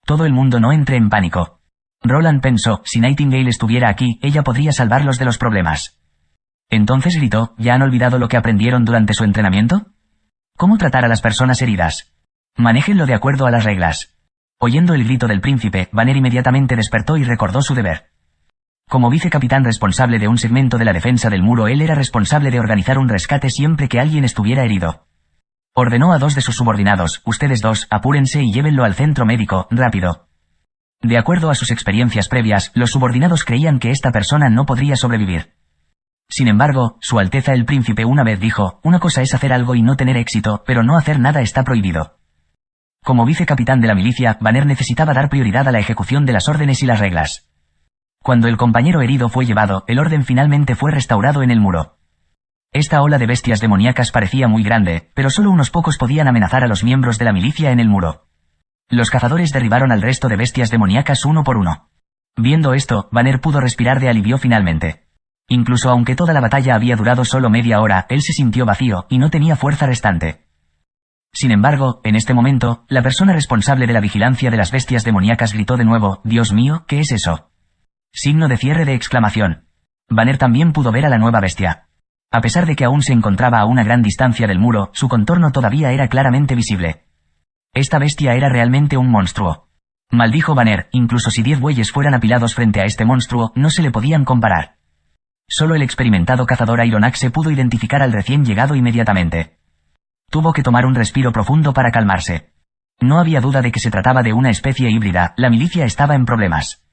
Todo el mundo no entre en pánico. Roland pensó, si Nightingale estuviera aquí, ella podría salvarlos de los problemas. Entonces gritó, ¿ya han olvidado lo que aprendieron durante su entrenamiento? ¿Cómo tratar a las personas heridas? Manéjenlo de acuerdo a las reglas. Oyendo el grito del príncipe, Banner inmediatamente despertó y recordó su deber. Como vicecapitán responsable de un segmento de la defensa del muro, él era responsable de organizar un rescate siempre que alguien estuviera herido. Ordenó a 2 de sus subordinados, ustedes 2, apúrense y llévenlo al centro médico, rápido. De acuerdo a sus experiencias previas, los subordinados creían que esta persona no podría sobrevivir. Sin embargo, Su Alteza el Príncipe una vez dijo, una cosa es hacer algo y no tener éxito, pero no hacer nada está prohibido. Como vicecapitán de la milicia, Banner necesitaba dar prioridad a la ejecución de las órdenes y las reglas. Cuando el compañero herido fue llevado, el orden finalmente fue restaurado en el muro. Esta ola de bestias demoníacas parecía muy grande, pero solo unos pocos podían amenazar a los miembros de la milicia en el muro. Los cazadores derribaron al resto de bestias demoníacas uno por uno. Viendo esto, Banner pudo respirar de alivio finalmente. Incluso aunque toda la batalla había durado solo media hora, él se sintió vacío, y no tenía fuerza restante. Sin embargo, en este momento, la persona responsable de la vigilancia de las bestias demoníacas gritó de nuevo: «Dios mío, ¿qué es eso?». Signo de cierre de exclamación. Banner también pudo ver a la nueva bestia. A pesar de que aún se encontraba a una gran distancia del muro, su contorno todavía era claramente visible. Esta bestia era realmente un monstruo. Maldijo Banner, incluso si 10 bueyes fueran apilados frente a este monstruo, no se le podían comparar. Solo el experimentado cazador Iron Axe pudo identificar al recién llegado inmediatamente. Tuvo que tomar un respiro profundo para calmarse. No había duda de que se trataba de una especie híbrida, la milicia estaba en problemas.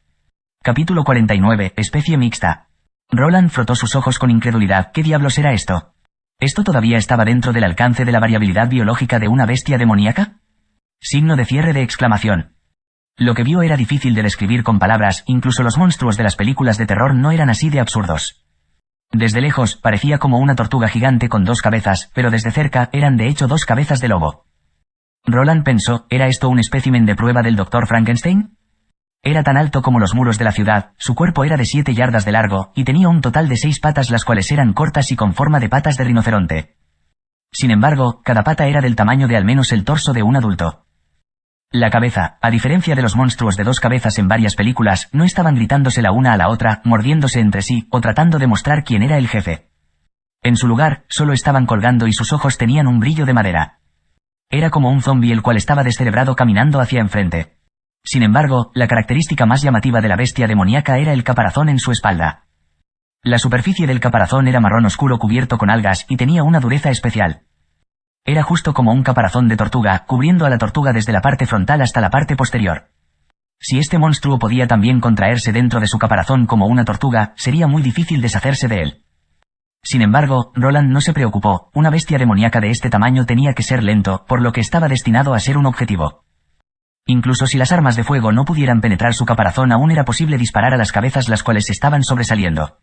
Capítulo 49, especie mixta. Roland frotó sus ojos con incredulidad. ¿Qué diablos era esto? ¿Esto todavía estaba dentro del alcance de la variabilidad biológica de una bestia demoníaca? Signo de cierre de exclamación. Lo que vio era difícil de describir con palabras, incluso los monstruos de las películas de terror no eran así de absurdos. Desde lejos, parecía como una tortuga gigante con 2 cabezas, pero desde cerca, eran de hecho 2 cabezas de lobo. Roland pensó, ¿era esto un espécimen de prueba del Dr. Frankenstein? Era tan alto como los muros de la ciudad, su cuerpo era de 7 yardas de largo, y tenía un total de 6 patas, las cuales eran cortas y con forma de patas de rinoceronte. Sin embargo, cada pata era del tamaño de al menos el torso de un adulto. La cabeza, a diferencia de los monstruos de 2 cabezas en varias películas, no estaban gritándose la una a la otra, mordiéndose entre sí, o tratando de mostrar quién era el jefe. En su lugar, solo estaban colgando y sus ojos tenían un brillo de madera. Era como un zombi el cual estaba descerebrado caminando hacia enfrente. Sin embargo, la característica más llamativa de la bestia demoníaca era el caparazón en su espalda. La superficie del caparazón era marrón oscuro cubierto con algas y tenía una dureza especial. Era justo como un caparazón de tortuga, cubriendo a la tortuga desde la parte frontal hasta la parte posterior. Si este monstruo podía también contraerse dentro de su caparazón como una tortuga, sería muy difícil deshacerse de él. Sin embargo, Roland no se preocupó, una bestia demoníaca de este tamaño tenía que ser lento, por lo que estaba destinado a ser un objetivo. Incluso si las armas de fuego no pudieran penetrar su caparazón, aún era posible disparar a las cabezas las cuales estaban sobresaliendo.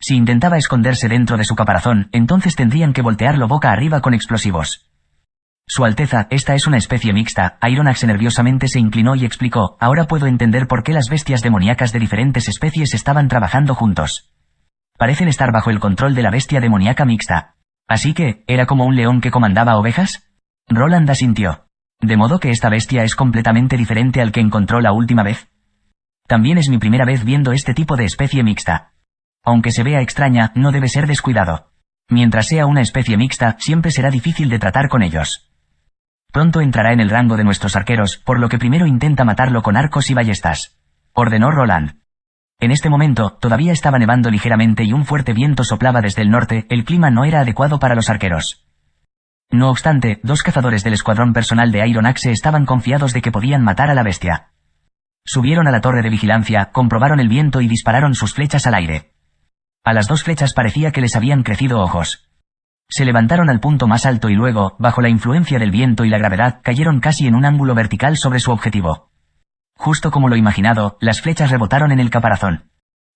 Si intentaba esconderse dentro de su caparazón, entonces tendrían que voltearlo boca arriba con explosivos. Su Alteza, esta es una especie mixta. Iron Axe nerviosamente se inclinó y explicó, ahora puedo entender por qué las bestias demoníacas de diferentes especies estaban trabajando juntos. Parecen estar bajo el control de la bestia demoníaca mixta. Así que, ¿era como un león que comandaba ovejas? Roland asintió. ¿De modo que esta bestia es completamente diferente al que encontró la última vez? También es mi primera vez viendo este tipo de especie mixta. Aunque se vea extraña, no debe ser descuidado. Mientras sea una especie mixta, siempre será difícil de tratar con ellos. Pronto entrará en el rango de nuestros arqueros, por lo que primero intenta matarlo con arcos y ballestas. Ordenó Roland. En este momento, todavía estaba nevando ligeramente y un fuerte viento soplaba desde el norte, el clima no era adecuado para los arqueros. No obstante, 2 cazadores del escuadrón personal de Iron Axe estaban confiados de que podían matar a la bestia. Subieron a la torre de vigilancia, comprobaron el viento y dispararon sus flechas al aire. A las 2 flechas parecía que les habían crecido ojos. Se levantaron al punto más alto y luego, bajo la influencia del viento y la gravedad, cayeron casi en un ángulo vertical sobre su objetivo. Justo como lo imaginado, las flechas rebotaron en el caparazón.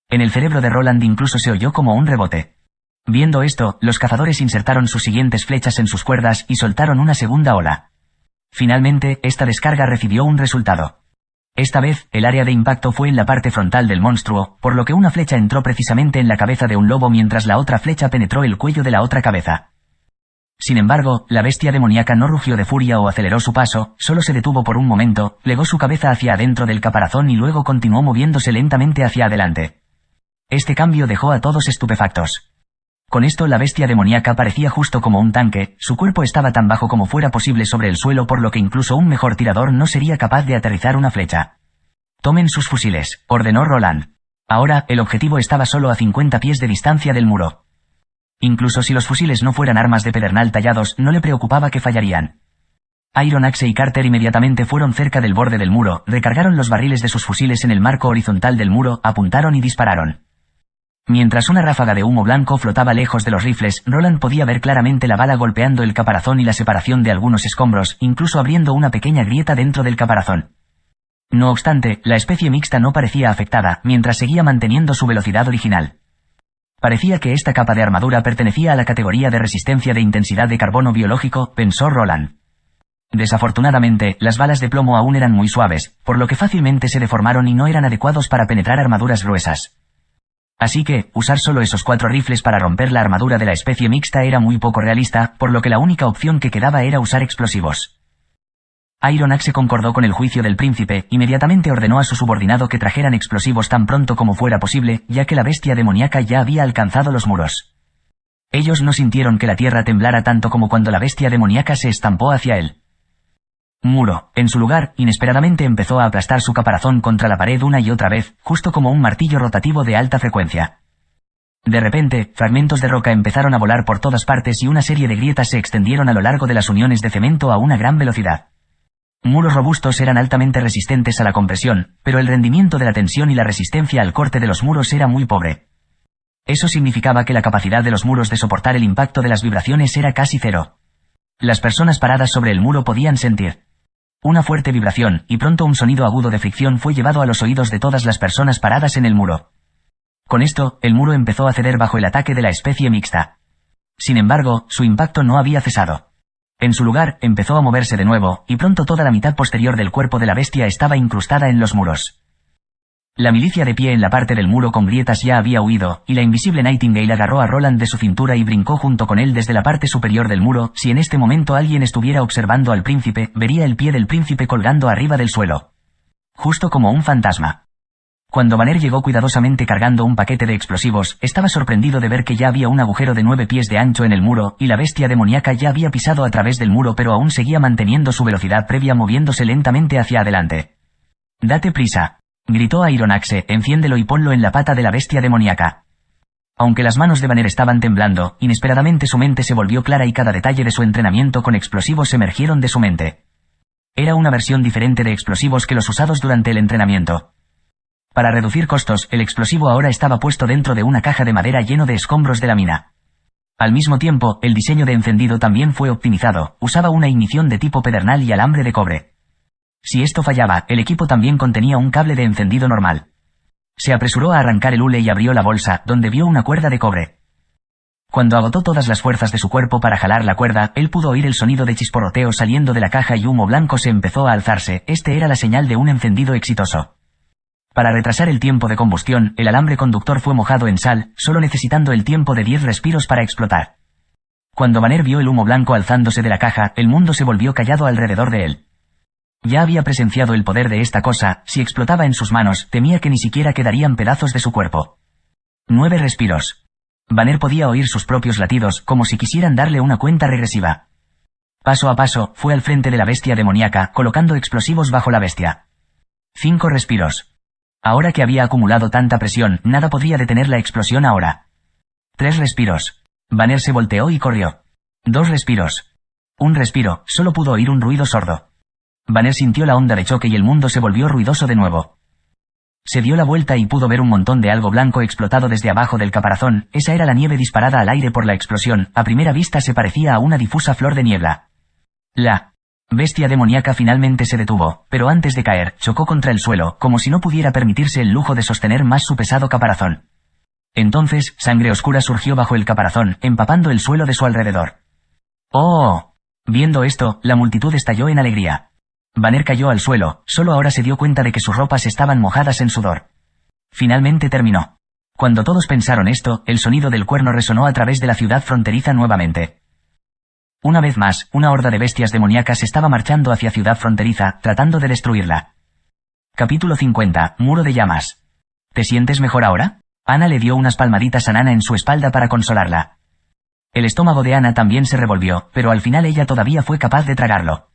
En el cerebro de Roland incluso se oyó como un rebote. Viendo esto, los cazadores insertaron sus siguientes flechas en sus cuerdas y soltaron una segunda ola. Finalmente, esta descarga recibió un resultado. Esta vez, el área de impacto fue en la parte frontal del monstruo, por lo que una flecha entró precisamente en la cabeza de un lobo mientras la otra flecha penetró el cuello de la otra cabeza. Sin embargo, la bestia demoníaca no rugió de furia o aceleró su paso, solo se detuvo por un momento, plegó su cabeza hacia adentro del caparazón y luego continuó moviéndose lentamente hacia adelante. Este cambio dejó a todos estupefactos. Con esto la bestia demoníaca parecía justo como un tanque, su cuerpo estaba tan bajo como fuera posible sobre el suelo por lo que incluso un mejor tirador no sería capaz de aterrizar una flecha. Tomen sus fusiles, ordenó Roland. Ahora, el objetivo estaba solo a 50 pies de distancia del muro. Incluso si los fusiles no fueran armas de pedernal tallados, no le preocupaba que fallarían. Iron Axe y Carter inmediatamente fueron cerca del borde del muro, recargaron los barriles de sus fusiles en el marco horizontal del muro, apuntaron y dispararon. Mientras una ráfaga de humo blanco flotaba lejos de los rifles, Roland podía ver claramente la bala golpeando el caparazón y la separación de algunos escombros, incluso abriendo una pequeña grieta dentro del caparazón. No obstante, la especie mixta no parecía afectada, mientras seguía manteniendo su velocidad original. Parecía que esta capa de armadura pertenecía a la categoría de resistencia de intensidad de carbono biológico, pensó Roland. Desafortunadamente, las balas de plomo aún eran muy suaves, por lo que fácilmente se deformaron y no eran adecuados para penetrar armaduras gruesas. Así que, usar solo esos 4 rifles para romper la armadura de la especie mixta era muy poco realista, por lo que la única opción que quedaba era usar explosivos. Iron Axe concordó con el juicio del príncipe, inmediatamente ordenó a su subordinado que trajeran explosivos tan pronto como fuera posible, ya que la bestia demoníaca ya había alcanzado los muros. Ellos no sintieron que la tierra temblara tanto como cuando la bestia demoníaca se estampó hacia él. Muro, en su lugar, inesperadamente empezó a aplastar su caparazón contra la pared una y otra vez, justo como un martillo rotativo de alta frecuencia. De repente, fragmentos de roca empezaron a volar por todas partes y una serie de grietas se extendieron a lo largo de las uniones de cemento a una gran velocidad. Muros robustos eran altamente resistentes a la compresión, pero el rendimiento de la tensión y la resistencia al corte de los muros era muy pobre. Eso significaba que la capacidad de los muros de soportar el impacto de las vibraciones era casi cero. Las personas paradas sobre el muro podían sentir una fuerte vibración, y pronto un sonido agudo de fricción fue llevado a los oídos de todas las personas paradas en el muro. Con esto, el muro empezó a ceder bajo el ataque de la especie mixta. Sin embargo, su impacto no había cesado. En su lugar, empezó a moverse de nuevo, y pronto toda la mitad posterior del cuerpo de la bestia estaba incrustada en los muros. La milicia de pie en la parte del muro con grietas ya había huido, y la invisible Nightingale agarró a Roland de su cintura y brincó junto con él desde la parte superior del muro. Si en este momento alguien estuviera observando al príncipe, vería el pie del príncipe colgando arriba del suelo. Justo como un fantasma. Cuando Banner llegó cuidadosamente cargando un paquete de explosivos, estaba sorprendido de ver que ya había un agujero de 9 pies de ancho en el muro, y la bestia demoníaca ya había pisado a través del muro pero aún seguía manteniendo su velocidad previa moviéndose lentamente hacia adelante. «Date prisa», gritó a Iron Axe, «enciéndelo y ponlo en la pata de la bestia demoníaca». Aunque las manos de Banner estaban temblando, inesperadamente su mente se volvió clara y cada detalle de su entrenamiento con explosivos emergieron de su mente. Era una versión diferente de explosivos que los usados durante el entrenamiento. Para reducir costos, el explosivo ahora estaba puesto dentro de una caja de madera lleno de escombros de la mina. Al mismo tiempo, el diseño de encendido también fue optimizado, usaba una ignición de tipo pedernal y alambre de cobre. Si esto fallaba, el equipo también contenía un cable de encendido normal. Se apresuró a arrancar el hule y abrió la bolsa, donde vio una cuerda de cobre. Cuando agotó todas las fuerzas de su cuerpo para jalar la cuerda, él pudo oír el sonido de chisporroteo saliendo de la caja y humo blanco se empezó a alzarse. Este era la señal de un encendido exitoso. Para retrasar el tiempo de combustión, el alambre conductor fue mojado en sal, solo necesitando el tiempo de 10 respiros para explotar. Cuando Banner vio el humo blanco alzándose de la caja, el mundo se volvió callado alrededor de él. Ya había presenciado el poder de esta cosa, si explotaba en sus manos, temía que ni siquiera quedarían pedazos de su cuerpo. 9 respiros. Banner podía oír sus propios latidos, como si quisieran darle una cuenta regresiva. Paso a paso, fue al frente de la bestia demoníaca, colocando explosivos bajo la bestia. 5 respiros. Ahora que había acumulado tanta presión, nada podría detener la explosión ahora. 3 respiros. Banner se volteó y corrió. 2 respiros. 1 respiro, solo pudo oír un ruido sordo. Banner sintió la onda de choque y el mundo se volvió ruidoso de nuevo. Se dio la vuelta y pudo ver un montón de algo blanco explotado desde abajo del caparazón. Esa era la nieve disparada al aire por la explosión, a primera vista se parecía a una difusa flor de niebla. La bestia demoníaca finalmente se detuvo, pero antes de caer, chocó contra el suelo, como si no pudiera permitirse el lujo de sostener más su pesado caparazón. Entonces, sangre oscura surgió bajo el caparazón, empapando el suelo de su alrededor. ¡Oh! Viendo esto, la multitud estalló en alegría. Banner cayó al suelo, solo ahora se dio cuenta de que sus ropas estaban mojadas en sudor. Finalmente terminó. Cuando todos pensaron esto, el sonido del cuerno resonó a través de la ciudad fronteriza nuevamente. Una vez más, una horda de bestias demoníacas estaba marchando hacia ciudad fronteriza, tratando de destruirla. Capítulo 50, Muro de llamas. ¿Te sientes mejor ahora? Ana le dio unas palmaditas a Nana en su espalda para consolarla. El estómago de Ana también se revolvió, pero al final ella todavía fue capaz de tragarlo.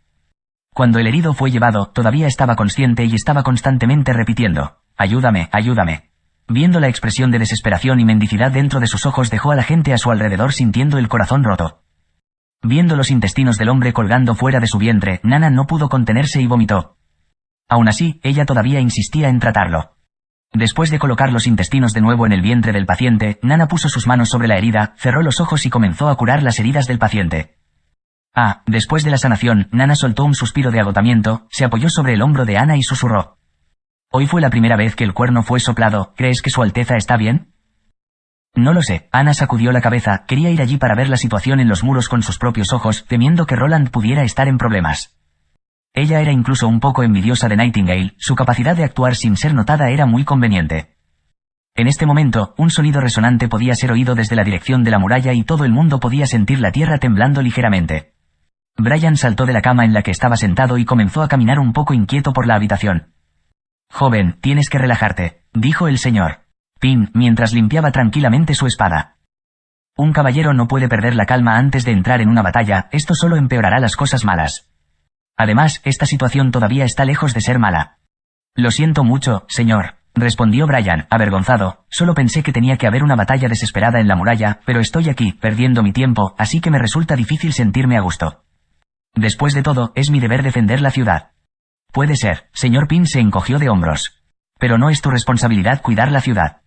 Cuando el herido fue llevado, todavía estaba consciente y estaba constantemente repitiendo, «Ayúdame, ayúdame». Viendo la expresión de desesperación y mendicidad dentro de sus ojos dejó a la gente a su alrededor sintiendo el corazón roto. Viendo los intestinos del hombre colgando fuera de su vientre, Nana no pudo contenerse y vomitó. Aún así, ella todavía insistía en tratarlo. Después de colocar los intestinos de nuevo en el vientre del paciente, Nana puso sus manos sobre la herida, cerró los ojos y comenzó a curar las heridas del paciente. Después de la sanación, Nana soltó un suspiro de agotamiento, se apoyó sobre el hombro de Ana y susurró. «Hoy fue la primera vez que el cuerno fue soplado, ¿crees que Su Alteza está bien?» «No lo sé». Ana sacudió la cabeza, quería ir allí para ver la situación en los muros con sus propios ojos, temiendo que Roland pudiera estar en problemas. Ella era incluso un poco envidiosa de Nightingale, su capacidad de actuar sin ser notada era muy conveniente. En este momento, un sonido resonante podía ser oído desde la dirección de la muralla y todo el mundo podía sentir la tierra temblando ligeramente. Brian saltó de la cama en la que estaba sentado y comenzó a caminar un poco inquieto por la habitación. «Joven, tienes que relajarte», dijo el señor Pym, mientras limpiaba tranquilamente su espada. «Un caballero no puede perder la calma antes de entrar en una batalla, esto solo empeorará las cosas malas. Además, esta situación todavía está lejos de ser mala». «Lo siento mucho, señor», respondió Brian, avergonzado, «solo pensé que tenía que haber una batalla desesperada en la muralla, pero estoy aquí, perdiendo mi tiempo, así que me resulta difícil sentirme a gusto. Después de todo, es mi deber defender la ciudad». «Puede ser», señor Pym se encogió de hombros. «Pero no es tu responsabilidad cuidar la ciudad.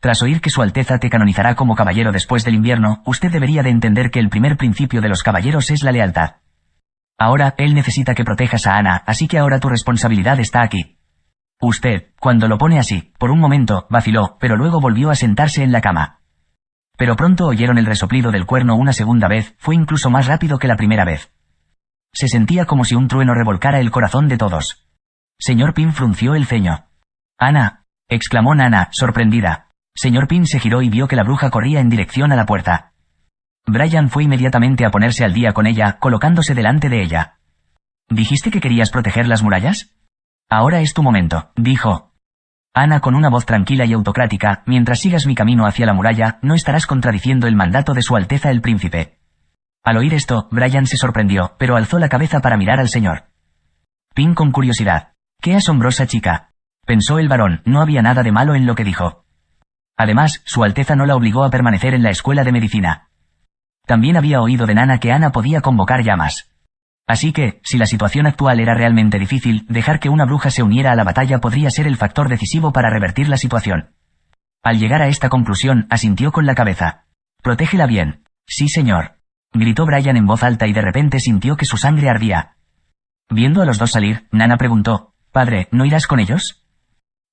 Tras oír que Su Alteza te canonizará como caballero después del invierno, usted debería de entender que el primer principio de los caballeros es la lealtad. Ahora, él necesita que protejas a Ana, así que ahora tu responsabilidad está aquí». Usted, cuando lo pone así, por un momento, vaciló, pero luego volvió a sentarse en la cama. Pero pronto oyeron el resoplido del cuerno una segunda vez, fue incluso más rápido que la primera vez. Se sentía como si un trueno revolcara el corazón de todos. Señor Pym frunció el ceño. «Ana», exclamó Nana, sorprendida. Señor Pym se giró y vio que la bruja corría en dirección a la puerta. Brian fue inmediatamente a ponerse al día con ella, colocándose delante de ella. «¿Dijiste que querías proteger las murallas? Ahora es tu momento», dijo Ana con una voz tranquila y autocrática. «Mientras sigas mi camino hacia la muralla, no estarás contradiciendo el mandato de Su Alteza el Príncipe». Al oír esto, Brian se sorprendió, pero alzó la cabeza para mirar al señor Pym con curiosidad. «¡Qué asombrosa chica!», pensó el varón, no había nada de malo en lo que dijo. Además, Su Alteza no la obligó a permanecer en la escuela de medicina. También había oído de Nana que Ana podía convocar llamas. Así que, si la situación actual era realmente difícil, dejar que una bruja se uniera a la batalla podría ser el factor decisivo para revertir la situación. Al llegar a esta conclusión, asintió con la cabeza. «Protégela bien». «Sí, señor», gritó Brian en voz alta y de repente sintió que su sangre ardía. Viendo a los dos salir, Nana preguntó: «Padre, ¿no irás con ellos?»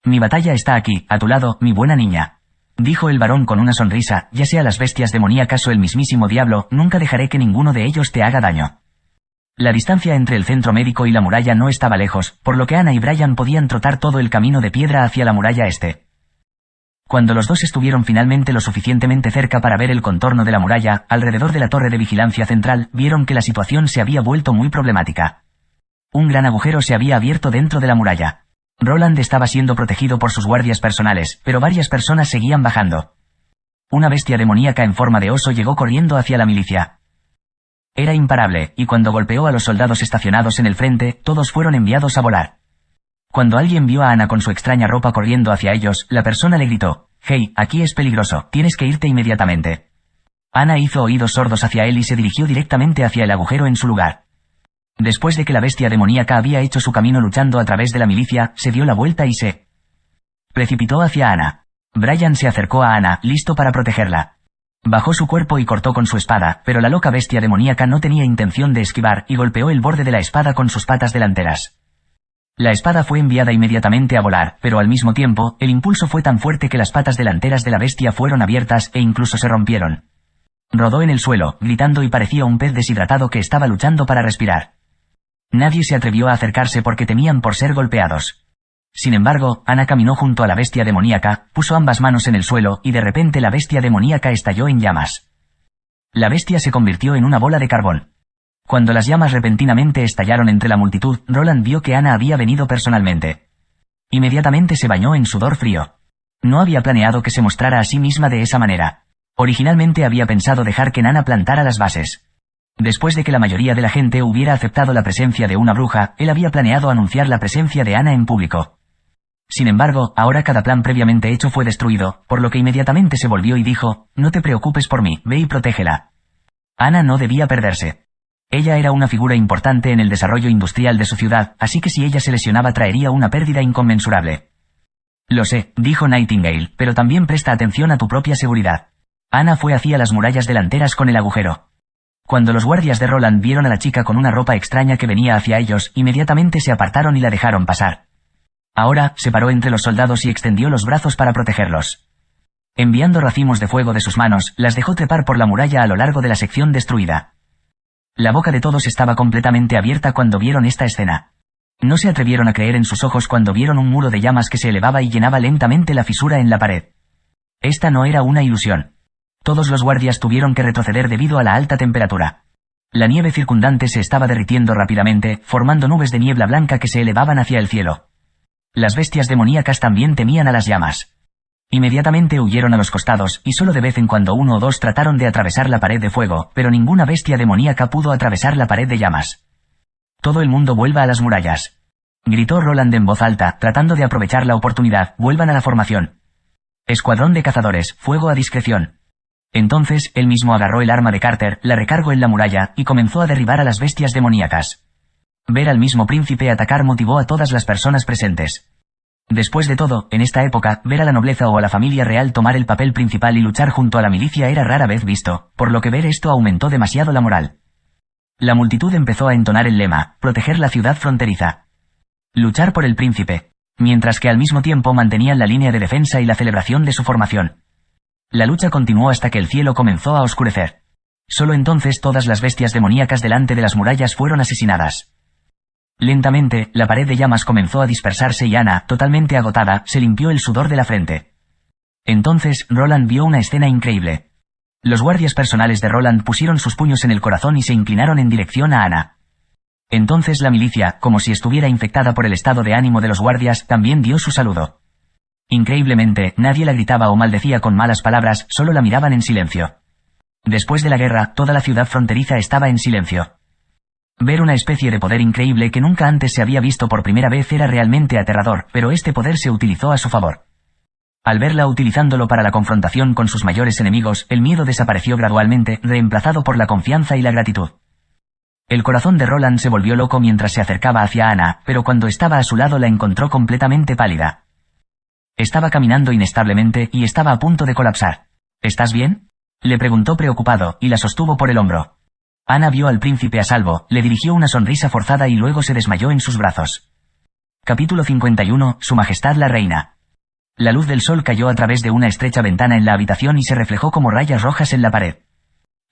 «Mi batalla está aquí, a tu lado, mi buena niña», dijo el varón con una sonrisa. «Ya sea las bestias demoníacas o el mismísimo diablo, nunca dejaré que ninguno de ellos te haga daño». La distancia entre el centro médico y la muralla no estaba lejos, por lo que Ana y Brian podían trotar todo el camino de piedra hacia la muralla este. Cuando los dos estuvieron finalmente lo suficientemente cerca para ver el contorno de la muralla, alrededor de la torre de vigilancia central, vieron que la situación se había vuelto muy problemática. Un gran agujero se había abierto dentro de la muralla. Roland estaba siendo protegido por sus guardias personales, pero varias personas seguían bajando. Una bestia demoníaca en forma de oso llegó corriendo hacia la milicia. Era imparable, y cuando golpeó a los soldados estacionados en el frente, todos fueron enviados a volar. Cuando alguien vio a Ana con su extraña ropa corriendo hacia ellos, la persona le gritó: «Hey, aquí es peligroso, tienes que irte inmediatamente». Ana hizo oídos sordos hacia él y se dirigió directamente hacia el agujero en su lugar. Después de que la bestia demoníaca había hecho su camino luchando a través de la milicia, se dio la vuelta y se precipitó hacia Ana. Brian se acercó a Ana, listo para protegerla. Bajó su cuerpo y cortó con su espada, pero la loca bestia demoníaca no tenía intención de esquivar y golpeó el borde de la espada con sus patas delanteras. La espada fue enviada inmediatamente a volar, pero al mismo tiempo, el impulso fue tan fuerte que las patas delanteras de la bestia fueron abiertas e incluso se rompieron. Rodó en el suelo, gritando y parecía un pez deshidratado que estaba luchando para respirar. Nadie se atrevió a acercarse porque temían por ser golpeados. Sin embargo, Ana caminó junto a la bestia demoníaca, puso ambas manos en el suelo y de repente la bestia demoníaca estalló en llamas. La bestia se convirtió en una bola de carbón. Cuando las llamas repentinamente estallaron entre la multitud, Roland vio que Ana había venido personalmente. Inmediatamente se bañó en sudor frío. No había planeado que se mostrara a sí misma de esa manera. Originalmente había pensado dejar que Nana plantara las bases. Después de que la mayoría de la gente hubiera aceptado la presencia de una bruja, él había planeado anunciar la presencia de Ana en público. Sin embargo, ahora cada plan previamente hecho fue destruido, por lo que inmediatamente se volvió y dijo: «No te preocupes por mí, ve y protégela». Ana no debía perderse. Ella era una figura importante en el desarrollo industrial de su ciudad, así que si ella se lesionaba traería una pérdida inconmensurable. «Lo sé», dijo Nightingale, «pero también presta atención a tu propia seguridad». Ana fue hacia las murallas delanteras con el agujero. Cuando los guardias de Roland vieron a la chica con una ropa extraña que venía hacia ellos, inmediatamente se apartaron y la dejaron pasar. Ahora, se paró entre los soldados y extendió los brazos para protegerlos. Enviando racimos de fuego de sus manos, las dejó trepar por la muralla a lo largo de la sección destruida. La boca de todos estaba completamente abierta cuando vieron esta escena. No se atrevieron a creer en sus ojos cuando vieron un muro de llamas que se elevaba y llenaba lentamente la fisura en la pared. Esta no era una ilusión. Todos los guardias tuvieron que retroceder debido a la alta temperatura. La nieve circundante se estaba derritiendo rápidamente, formando nubes de niebla blanca que se elevaban hacia el cielo. Las bestias demoníacas también temían a las llamas. Inmediatamente huyeron a los costados, y solo de vez en cuando uno o dos trataron de atravesar la pared de fuego, pero ninguna bestia demoníaca pudo atravesar la pared de llamas. «Todo el mundo vuelva a las murallas», gritó Roland en voz alta, tratando de aprovechar la oportunidad. «Vuelvan a la formación. Escuadrón de cazadores, fuego a discreción». Entonces, él mismo agarró el arma de Carter, la recargó en la muralla, y comenzó a derribar a las bestias demoníacas. Ver al mismo príncipe atacar motivó a todas las personas presentes. Después de todo, en esta época, ver a la nobleza o a la familia real tomar el papel principal y luchar junto a la milicia era rara vez visto, por lo que ver esto aumentó demasiado la moral. La multitud empezó a entonar el lema, proteger la ciudad fronteriza. Luchar por el príncipe, mientras que al mismo tiempo mantenían la línea de defensa y la celebración de su formación. La lucha continuó hasta que el cielo comenzó a oscurecer. Solo entonces todas las bestias demoníacas delante de las murallas fueron asesinadas. Lentamente, la pared de llamas comenzó a dispersarse y Ana, totalmente agotada, se limpió el sudor de la frente. Entonces, Roland vio una escena increíble. Los guardias personales de Roland pusieron sus puños en el corazón y se inclinaron en dirección a Ana. Entonces la milicia, como si estuviera infectada por el estado de ánimo de los guardias, también dio su saludo. Increíblemente, nadie la gritaba o maldecía con malas palabras, solo la miraban en silencio. Después de la guerra, toda la ciudad fronteriza estaba en silencio. Ver una especie de poder increíble que nunca antes se había visto por primera vez era realmente aterrador, pero este poder se utilizó a su favor. Al verla utilizándolo para la confrontación con sus mayores enemigos, el miedo desapareció gradualmente, reemplazado por la confianza y la gratitud. El corazón de Roland se volvió loco mientras se acercaba hacia Ana, pero cuando estaba a su lado la encontró completamente pálida. Estaba caminando inestablemente y estaba a punto de colapsar. ¿Estás bien?, le preguntó preocupado, y la sostuvo por el hombro. Ana vio al príncipe a salvo, le dirigió una sonrisa forzada y luego se desmayó en sus brazos. Capítulo 51, Su Majestad la Reina. La luz del sol cayó a través de una estrecha ventana en la habitación y se reflejó como rayas rojas en la pared.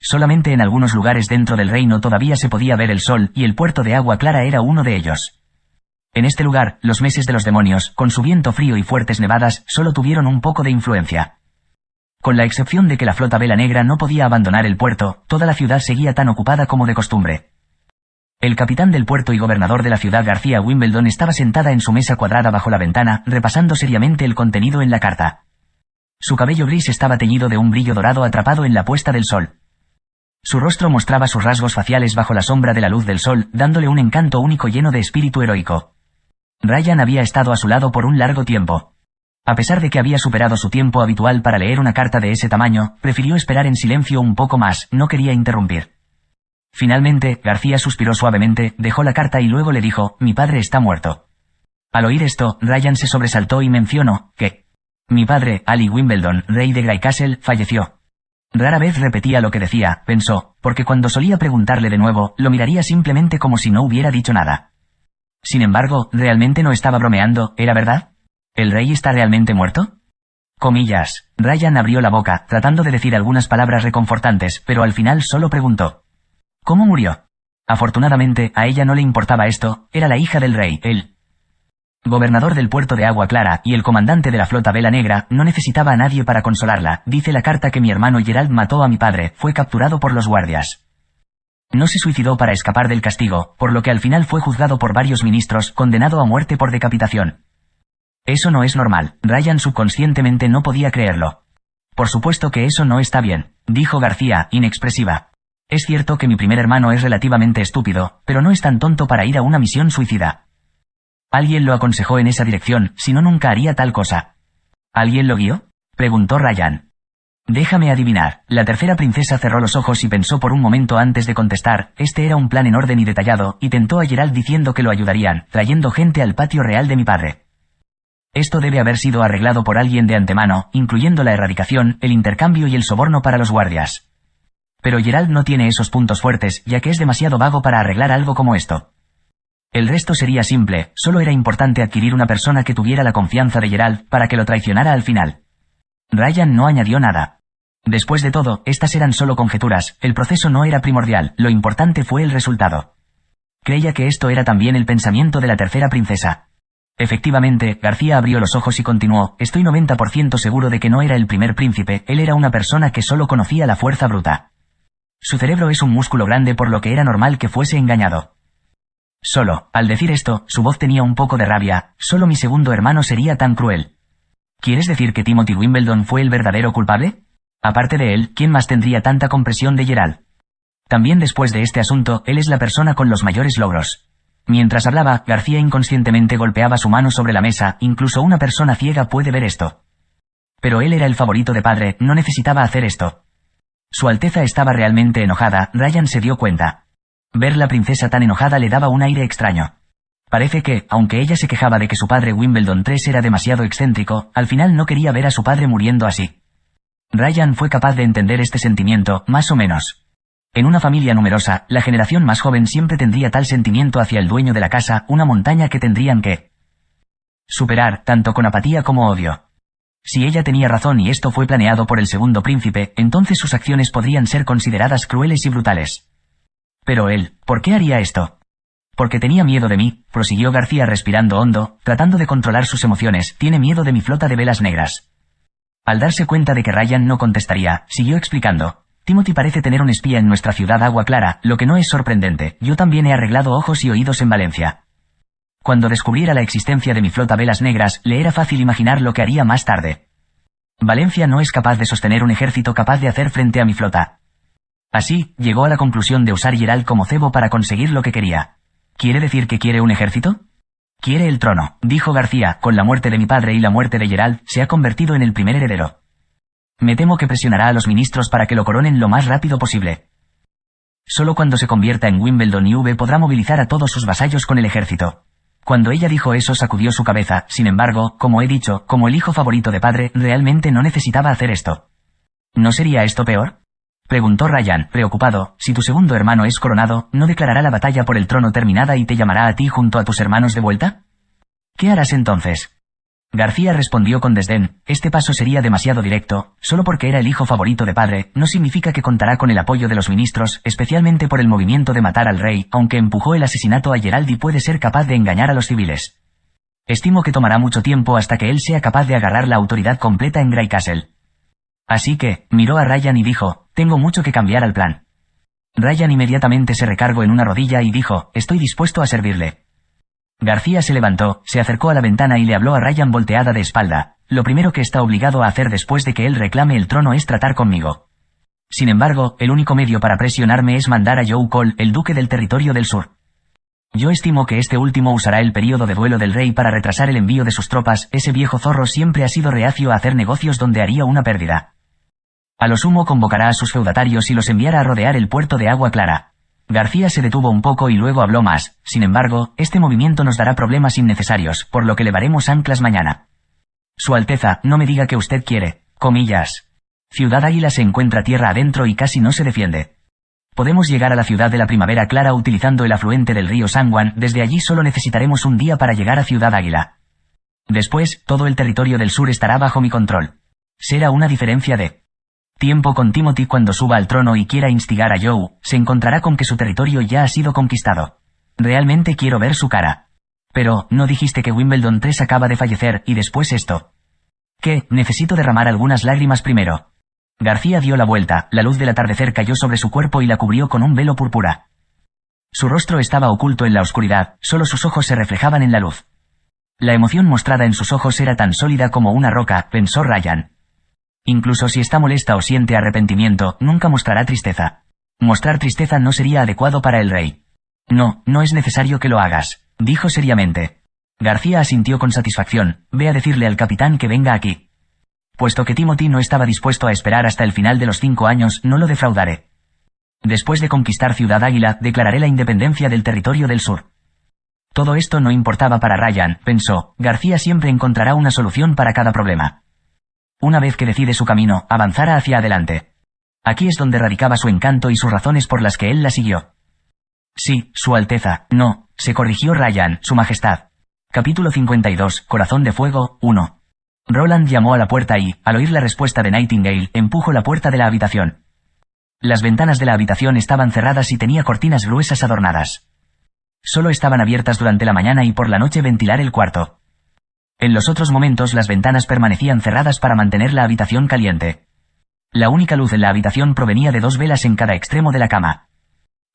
Solamente en algunos lugares dentro del reino todavía se podía ver el sol, y el puerto de agua clara era uno de ellos. En este lugar, los meses de los demonios, con su viento frío y fuertes nevadas, solo tuvieron un poco de influencia. Con la excepción de que la flota vela negra no podía abandonar el puerto, toda la ciudad seguía tan ocupada como de costumbre. El capitán del puerto y gobernador de la ciudad García Wimbledon estaba sentada en su mesa cuadrada bajo la ventana, repasando seriamente el contenido en la carta. Su cabello gris estaba teñido de un brillo dorado atrapado en la puesta del sol. Su rostro mostraba sus rasgos faciales bajo la sombra de la luz del sol, dándole un encanto único lleno de espíritu heroico. Ryan había estado a su lado por un largo tiempo. A pesar de que había superado su tiempo habitual para leer una carta de ese tamaño, prefirió esperar en silencio un poco más, no quería interrumpir. Finalmente, García suspiró suavemente, dejó la carta y luego le dijo, «Mi padre está muerto». Al oír esto, Ryan se sobresaltó y mencionó que «Mi padre, Ali Wimbledon, rey de Greycastle, falleció». Rara vez repetía lo que decía, pensó, porque cuando solía preguntarle de nuevo, lo miraría simplemente como si no hubiera dicho nada. Sin embargo, realmente no estaba bromeando, ¿era verdad? ¿El rey está realmente muerto? Comillas. Ryan abrió la boca, tratando de decir algunas palabras reconfortantes, pero al final solo preguntó. ¿Cómo murió? Afortunadamente, a ella no le importaba esto, era la hija del rey, el gobernador del puerto de Agua Clara, y el comandante de la flota Vela Negra, no necesitaba a nadie para consolarla. Dice la carta que mi hermano Gerald mató a mi padre, fue capturado por los guardias. No se suicidó para escapar del castigo, por lo que al final fue juzgado por varios ministros, condenado a muerte por decapitación. Eso no es normal. Ryan subconscientemente no podía creerlo. Por supuesto que eso no está bien, dijo García, inexpresiva. Es cierto que mi primer hermano es relativamente estúpido, pero no es tan tonto para ir a una misión suicida. Alguien lo aconsejó en esa dirección, si no nunca haría tal cosa. ¿Alguien lo guió?, preguntó Ryan. Déjame adivinar. La tercera princesa cerró los ojos y pensó por un momento antes de contestar. Este era un plan en orden y detallado, y tentó a Gerald diciendo que lo ayudarían, trayendo gente al patio real de mi padre. Esto debe haber sido arreglado por alguien de antemano, incluyendo la erradicación, el intercambio y el soborno para los guardias. Pero Gerald no tiene esos puntos fuertes, ya que es demasiado vago para arreglar algo como esto. El resto sería simple, solo era importante adquirir una persona que tuviera la confianza de Gerald, para que lo traicionara al final. Ryan no añadió nada. Después de todo, estas eran solo conjeturas, el proceso no era primordial, lo importante fue el resultado. Creía que esto era también el pensamiento de la tercera princesa. Efectivamente, García abrió los ojos y continuó, estoy 90% seguro de que no era el primer príncipe, él era una persona que solo conocía la fuerza bruta. Su cerebro es un músculo grande por lo que era normal que fuese engañado. Solo, al decir esto, su voz tenía un poco de rabia, solo mi segundo hermano sería tan cruel. ¿Quieres decir que Timothy Wimbledon fue el verdadero culpable? Aparte de él, ¿quién más tendría tanta compresión de Gerald? También después de este asunto, él es la persona con los mayores logros. Mientras hablaba, García inconscientemente golpeaba su mano sobre la mesa, incluso una persona ciega puede ver esto. Pero él era el favorito de padre, no necesitaba hacer esto. Su Alteza estaba realmente enojada, Ryan se dio cuenta. Ver la princesa tan enojada le daba un aire extraño. Parece que, aunque ella se quejaba de que su padre Wimbledon III era demasiado excéntrico, al final no quería ver a su padre muriendo así. Ryan fue capaz de entender este sentimiento, más o menos. En una familia numerosa, la generación más joven siempre tendría tal sentimiento hacia el dueño de la casa, una montaña que tendrían que superar, tanto con apatía como odio. Si ella tenía razón y esto fue planeado por el segundo príncipe, entonces sus acciones podrían ser consideradas crueles y brutales. Pero él, ¿por qué haría esto? Porque tenía miedo de mí, prosiguió García respirando hondo, tratando de controlar sus emociones, tiene miedo de mi flota de velas negras. Al darse cuenta de que Ryan no contestaría, siguió explicando. Timothy parece tener un espía en nuestra ciudad Agua Clara, lo que no es sorprendente, yo también he arreglado ojos y oídos en Valencia. Cuando descubriera la existencia de mi flota velas negras, le era fácil imaginar lo que haría más tarde. Valencia no es capaz de sostener un ejército capaz de hacer frente a mi flota. Así, llegó a la conclusión de usar Gerald como cebo para conseguir lo que quería. ¿Quiere decir que quiere un ejército? Quiere el trono, dijo García, con la muerte de mi padre y la muerte de Gerald, se ha convertido en el primer heredero. Me temo que presionará a los ministros para que lo coronen lo más rápido posible. Solo cuando se convierta en Wimbledon IV podrá movilizar a todos sus vasallos con el ejército. Cuando ella dijo eso sacudió su cabeza, sin embargo, como he dicho, como el hijo favorito de padre, realmente no necesitaba hacer esto. ¿No sería esto peor? Preguntó Ryan, preocupado, si tu segundo hermano es coronado, ¿no declarará la batalla por el trono terminada y te llamará a ti junto a tus hermanos de vuelta? ¿Qué harás entonces? García respondió con desdén, este paso sería demasiado directo, solo porque era el hijo favorito de padre, no significa que contará con el apoyo de los ministros, especialmente por el movimiento de matar al rey, aunque empujó el asesinato a Gerald y puede ser capaz de engañar a los civiles. Estimo que tomará mucho tiempo hasta que él sea capaz de agarrar la autoridad completa en Grey Castle. Así que, miró a Ryan y dijo, tengo mucho que cambiar al plan. Ryan inmediatamente se recargó en una rodilla y dijo, estoy dispuesto a servirle. García se levantó, se acercó a la ventana y le habló a Ryan volteada de espalda, lo primero que está obligado a hacer después de que él reclame el trono es tratar conmigo. Sin embargo, el único medio para presionarme es mandar a Joe Cole, el duque del territorio del sur. Yo estimo que este último usará el período de duelo del rey para retrasar el envío de sus tropas, ese viejo zorro siempre ha sido reacio a hacer negocios donde haría una pérdida. A lo sumo convocará a sus feudatarios y los enviará a rodear el puerto de Agua Clara. García se detuvo un poco y luego habló más, sin embargo, este movimiento nos dará problemas innecesarios, por lo que levaremos anclas mañana. Su Alteza, no me diga que usted quiere, comillas. Ciudad Águila se encuentra tierra adentro y casi no se defiende. Podemos llegar a la ciudad de la Primavera Clara utilizando el afluente del río San Juan, desde allí solo necesitaremos un día para llegar a Ciudad Águila. Después, todo el territorio del sur estará bajo mi control. Será una diferencia de tiempo con Timothy cuando suba al trono y quiera instigar a Joe, se encontrará con que su territorio ya ha sido conquistado. Realmente quiero ver su cara. Pero, ¿no dijiste que Wimbledon III acaba de fallecer y después esto? ¿Qué? Necesito derramar algunas lágrimas primero. García dio la vuelta, la luz del atardecer cayó sobre su cuerpo y la cubrió con un velo púrpura. Su rostro estaba oculto en la oscuridad, solo sus ojos se reflejaban en la luz. La emoción mostrada en sus ojos era tan sólida como una roca, pensó Ryan. Incluso si está molesta o siente arrepentimiento, nunca mostrará tristeza. Mostrar tristeza no sería adecuado para el rey. No, no es necesario que lo hagas, dijo seriamente. García asintió con satisfacción, ve a decirle al capitán que venga aquí. Puesto que Timothy no estaba dispuesto a esperar hasta el final de los 5 años, no lo defraudaré. Después de conquistar Ciudad Águila, declararé la independencia del territorio del sur. Todo esto no importaba para Ryan, pensó, García siempre encontrará una solución para cada problema. Una vez que decide su camino, avanzará hacia adelante. Aquí es donde radicaba su encanto y sus razones por las que él la siguió. Sí, Su Alteza, no, se corrigió Ryan, Su Majestad. Capítulo 52, Corazón de Fuego, 1. Roland llamó a la puerta y, al oír la respuesta de Nightingale, empujó la puerta de la habitación. Las ventanas de la habitación estaban cerradas y tenía cortinas gruesas adornadas. Solo estaban abiertas durante la mañana y por la noche ventilar el cuarto. En los otros momentos las ventanas permanecían cerradas para mantener la habitación caliente. La única luz en la habitación provenía de 2 velas en cada extremo de la cama.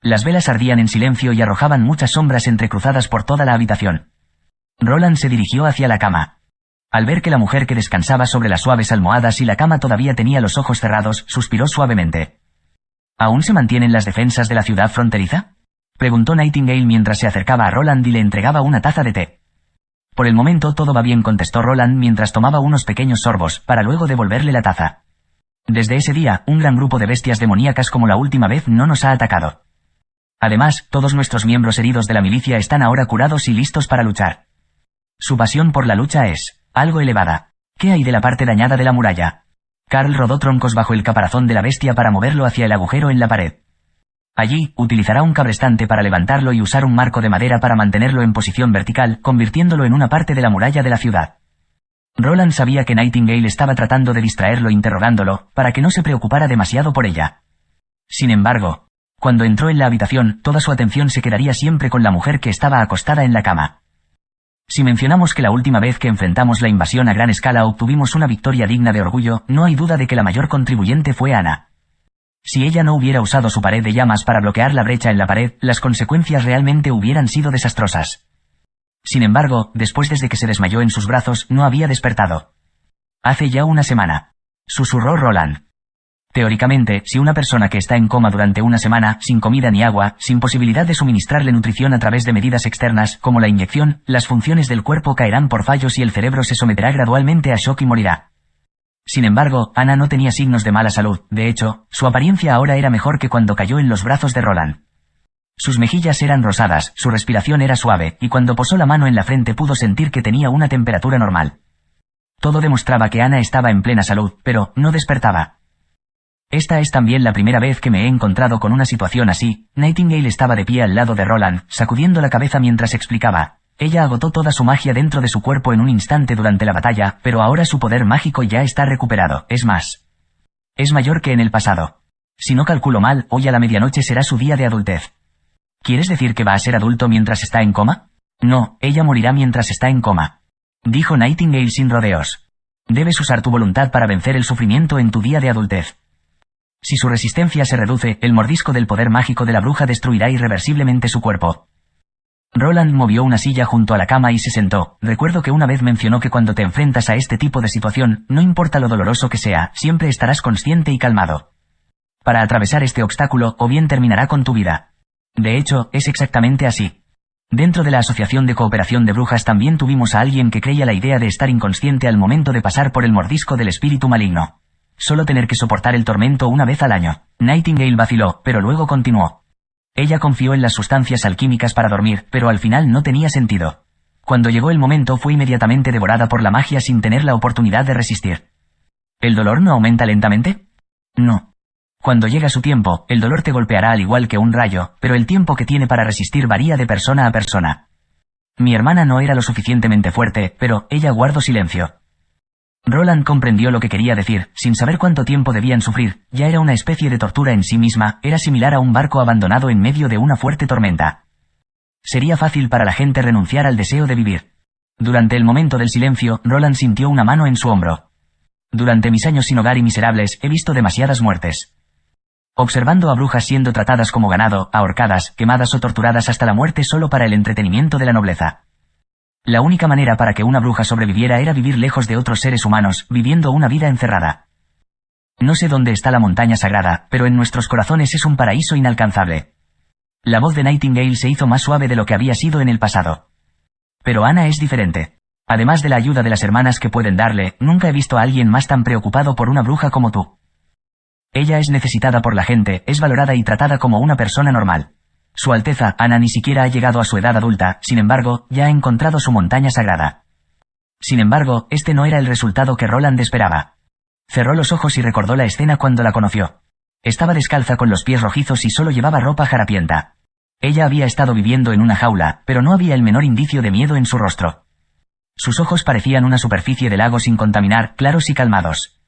Las velas ardían en silencio y arrojaban muchas sombras entrecruzadas por toda la habitación. Roland se dirigió hacia la cama. Al ver que la mujer que descansaba sobre las suaves almohadas y la cama todavía tenía los ojos cerrados, suspiró suavemente. ¿Aún se mantienen las defensas de la ciudad fronteriza?, preguntó Nightingale mientras se acercaba a Roland y le entregaba una taza de té. Por el momento todo va bien, contestó Roland mientras tomaba unos pequeños sorbos, para luego devolverle la taza. Desde ese día, un gran grupo de bestias demoníacas como la última vez no nos ha atacado. Además, todos nuestros miembros heridos de la milicia están ahora curados y listos para luchar. Su pasión por la lucha es algo elevada. ¿Qué hay de la parte dañada de la muralla? Carl rodó troncos bajo el caparazón de la bestia para moverlo hacia el agujero en la pared. Allí, utilizará un cabrestante para levantarlo y usar un marco de madera para mantenerlo en posición vertical, convirtiéndolo en una parte de la muralla de la ciudad. Roland sabía que Nightingale estaba tratando de distraerlo interrogándolo, para que no se preocupara demasiado por ella. Sin embargo, cuando entró en la habitación, toda su atención se quedaría siempre con la mujer que estaba acostada en la cama. Si mencionamos que la última vez que enfrentamos la invasión a gran escala obtuvimos una victoria digna de orgullo, no hay duda de que la mayor contribuyente fue Anna. Si ella no hubiera usado su pared de llamas para bloquear la brecha en la pared, las consecuencias realmente hubieran sido desastrosas. Sin embargo, después desde que se desmayó en sus brazos, no había despertado. Hace ya una semana, susurró Roland. Teóricamente, si una persona que está en coma durante una semana, sin comida ni agua, sin posibilidad de suministrarle nutrición a través de medidas externas, como la inyección, las funciones del cuerpo caerán por fallos y el cerebro se someterá gradualmente a shock y morirá. Sin embargo, Anna no tenía signos de mala salud, de hecho, su apariencia ahora era mejor que cuando cayó en los brazos de Roland. Sus mejillas eran rosadas, su respiración era suave, y cuando posó la mano en la frente pudo sentir que tenía una temperatura normal. Todo demostraba que Anna estaba en plena salud, pero no despertaba. Esta es también la primera vez que me he encontrado con una situación así. Nightingale estaba de pie al lado de Roland, sacudiendo la cabeza mientras explicaba. Ella agotó toda su magia dentro de su cuerpo en un instante durante la batalla, pero ahora su poder mágico ya está recuperado, es más. Es mayor que en el pasado. Si no calculo mal, hoy a la medianoche será su día de adultez. ¿Quieres decir que va a ser adulto mientras está en coma? No, ella morirá mientras está en coma. Dijo Nightingale sin rodeos. Debes usar tu voluntad para vencer el sufrimiento en tu día de adultez. Si su resistencia se reduce, el mordisco del poder mágico de la bruja destruirá irreversiblemente su cuerpo. Roland movió una silla junto a la cama y se sentó. Recuerdo que una vez mencionó que cuando te enfrentas a este tipo de situación, no importa lo doloroso que sea, siempre estarás consciente y calmado. Para atravesar este obstáculo, o bien terminará con tu vida. De hecho, es exactamente así. Dentro de la Asociación de Cooperación de Brujas también tuvimos a alguien que creía la idea de estar inconsciente al momento de pasar por el mordisco del espíritu maligno. Solo tener que soportar el tormento una vez al año. Nightingale vaciló, pero luego continuó. Ella confió en las sustancias alquímicas para dormir, pero al final no tenía sentido. Cuando llegó el momento fue inmediatamente devorada por la magia sin tener la oportunidad de resistir. ¿El dolor no aumenta lentamente? No. Cuando llega su tiempo, el dolor te golpeará al igual que un rayo, pero el tiempo que tiene para resistir varía de persona a persona. Mi hermana no era lo suficientemente fuerte, pero ella guardó silencio. Roland comprendió lo que quería decir, sin saber cuánto tiempo debían sufrir, ya era una especie de tortura en sí misma, era similar a un barco abandonado en medio de una fuerte tormenta. Sería fácil para la gente renunciar al deseo de vivir. Durante el momento del silencio, Roland sintió una mano en su hombro. Durante mis años sin hogar y miserables, he visto demasiadas muertes. Observando a brujas siendo tratadas como ganado, ahorcadas, quemadas o torturadas hasta la muerte solo para el entretenimiento de la nobleza. La única manera para que una bruja sobreviviera era vivir lejos de otros seres humanos, viviendo una vida encerrada. No sé dónde está la montaña sagrada, pero en nuestros corazones es un paraíso inalcanzable. La voz de Nightingale se hizo más suave de lo que había sido en el pasado. Pero Anna es diferente. Además de la ayuda de las hermanas que pueden darle, nunca he visto a alguien más tan preocupado por una bruja como tú. Ella es necesitada por la gente, es valorada y tratada como una persona normal. Su Alteza, Anna ni siquiera ha llegado a su edad adulta, sin embargo, ya ha encontrado su montaña sagrada. Sin embargo, este no era el resultado que Roland esperaba. Cerró los ojos y recordó la escena cuando la conoció. Estaba descalza con los pies rojizos y solo llevaba ropa harapienta. Ella había estado viviendo en una jaula, pero no había el menor indicio de miedo en su rostro. Sus ojos parecían una superficie de lago sin contaminar, claros y calmados.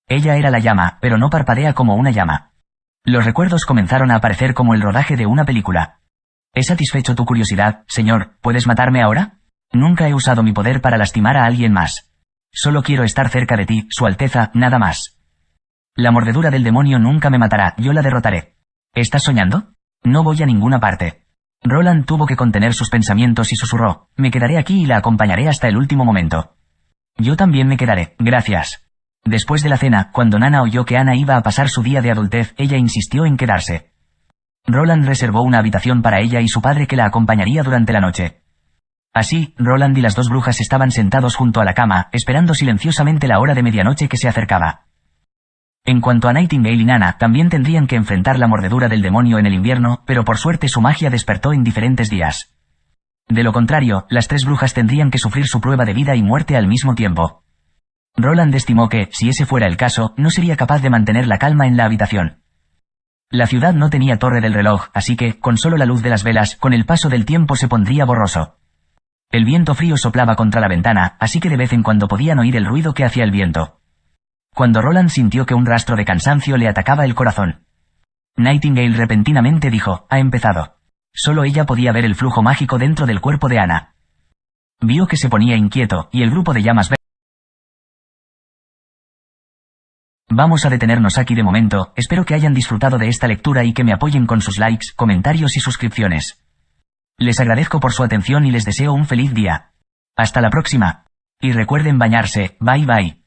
Ella era la llama, pero no parpadea como una llama. Los recuerdos comenzaron a aparecer como el rodaje de una película. ¿He satisfecho tu curiosidad, señor? ¿Puedes matarme ahora? Nunca he usado mi poder para lastimar a alguien más. Solo quiero estar cerca de ti, Su Alteza, nada más. La mordedura del demonio nunca me matará, yo la derrotaré. ¿Estás soñando? No voy a ninguna parte. Roland tuvo que contener sus pensamientos y susurró, me quedaré aquí y la acompañaré hasta el último momento. Yo también me quedaré, gracias. Después de la cena, cuando Nana oyó que Anna iba a pasar su día de adultez, ella insistió en quedarse. Roland reservó una habitación para ella y su padre que la acompañaría durante la noche. Así, Roland y las dos brujas estaban sentados junto a la cama, esperando silenciosamente la hora de medianoche que se acercaba. En cuanto a Nightingale y Nana, también tendrían que enfrentar la mordedura del demonio en el invierno, pero por suerte su magia despertó en diferentes días. De lo contrario, las tres brujas tendrían que sufrir su prueba de vida y muerte al mismo tiempo. Roland estimó que, si ese fuera el caso, no sería capaz de mantener la calma en la habitación. La ciudad no tenía torre del reloj, así que, con solo la luz de las velas, con el paso del tiempo se pondría borroso. El viento frío soplaba contra la ventana, así que de vez en cuando podían oír el ruido que hacía el viento. Cuando Roland sintió que un rastro de cansancio le atacaba el corazón. Nightingale repentinamente dijo, ha empezado. Solo ella podía ver el flujo mágico dentro del cuerpo de Anna. Vio que se ponía inquieto, y el grupo de llamas Vamos a detenernos aquí de momento, espero que hayan disfrutado de esta lectura y que me apoyen con sus likes, comentarios y suscripciones. Les agradezco por su atención y les deseo un feliz día. Hasta la próxima. Y recuerden bañarse, bye bye.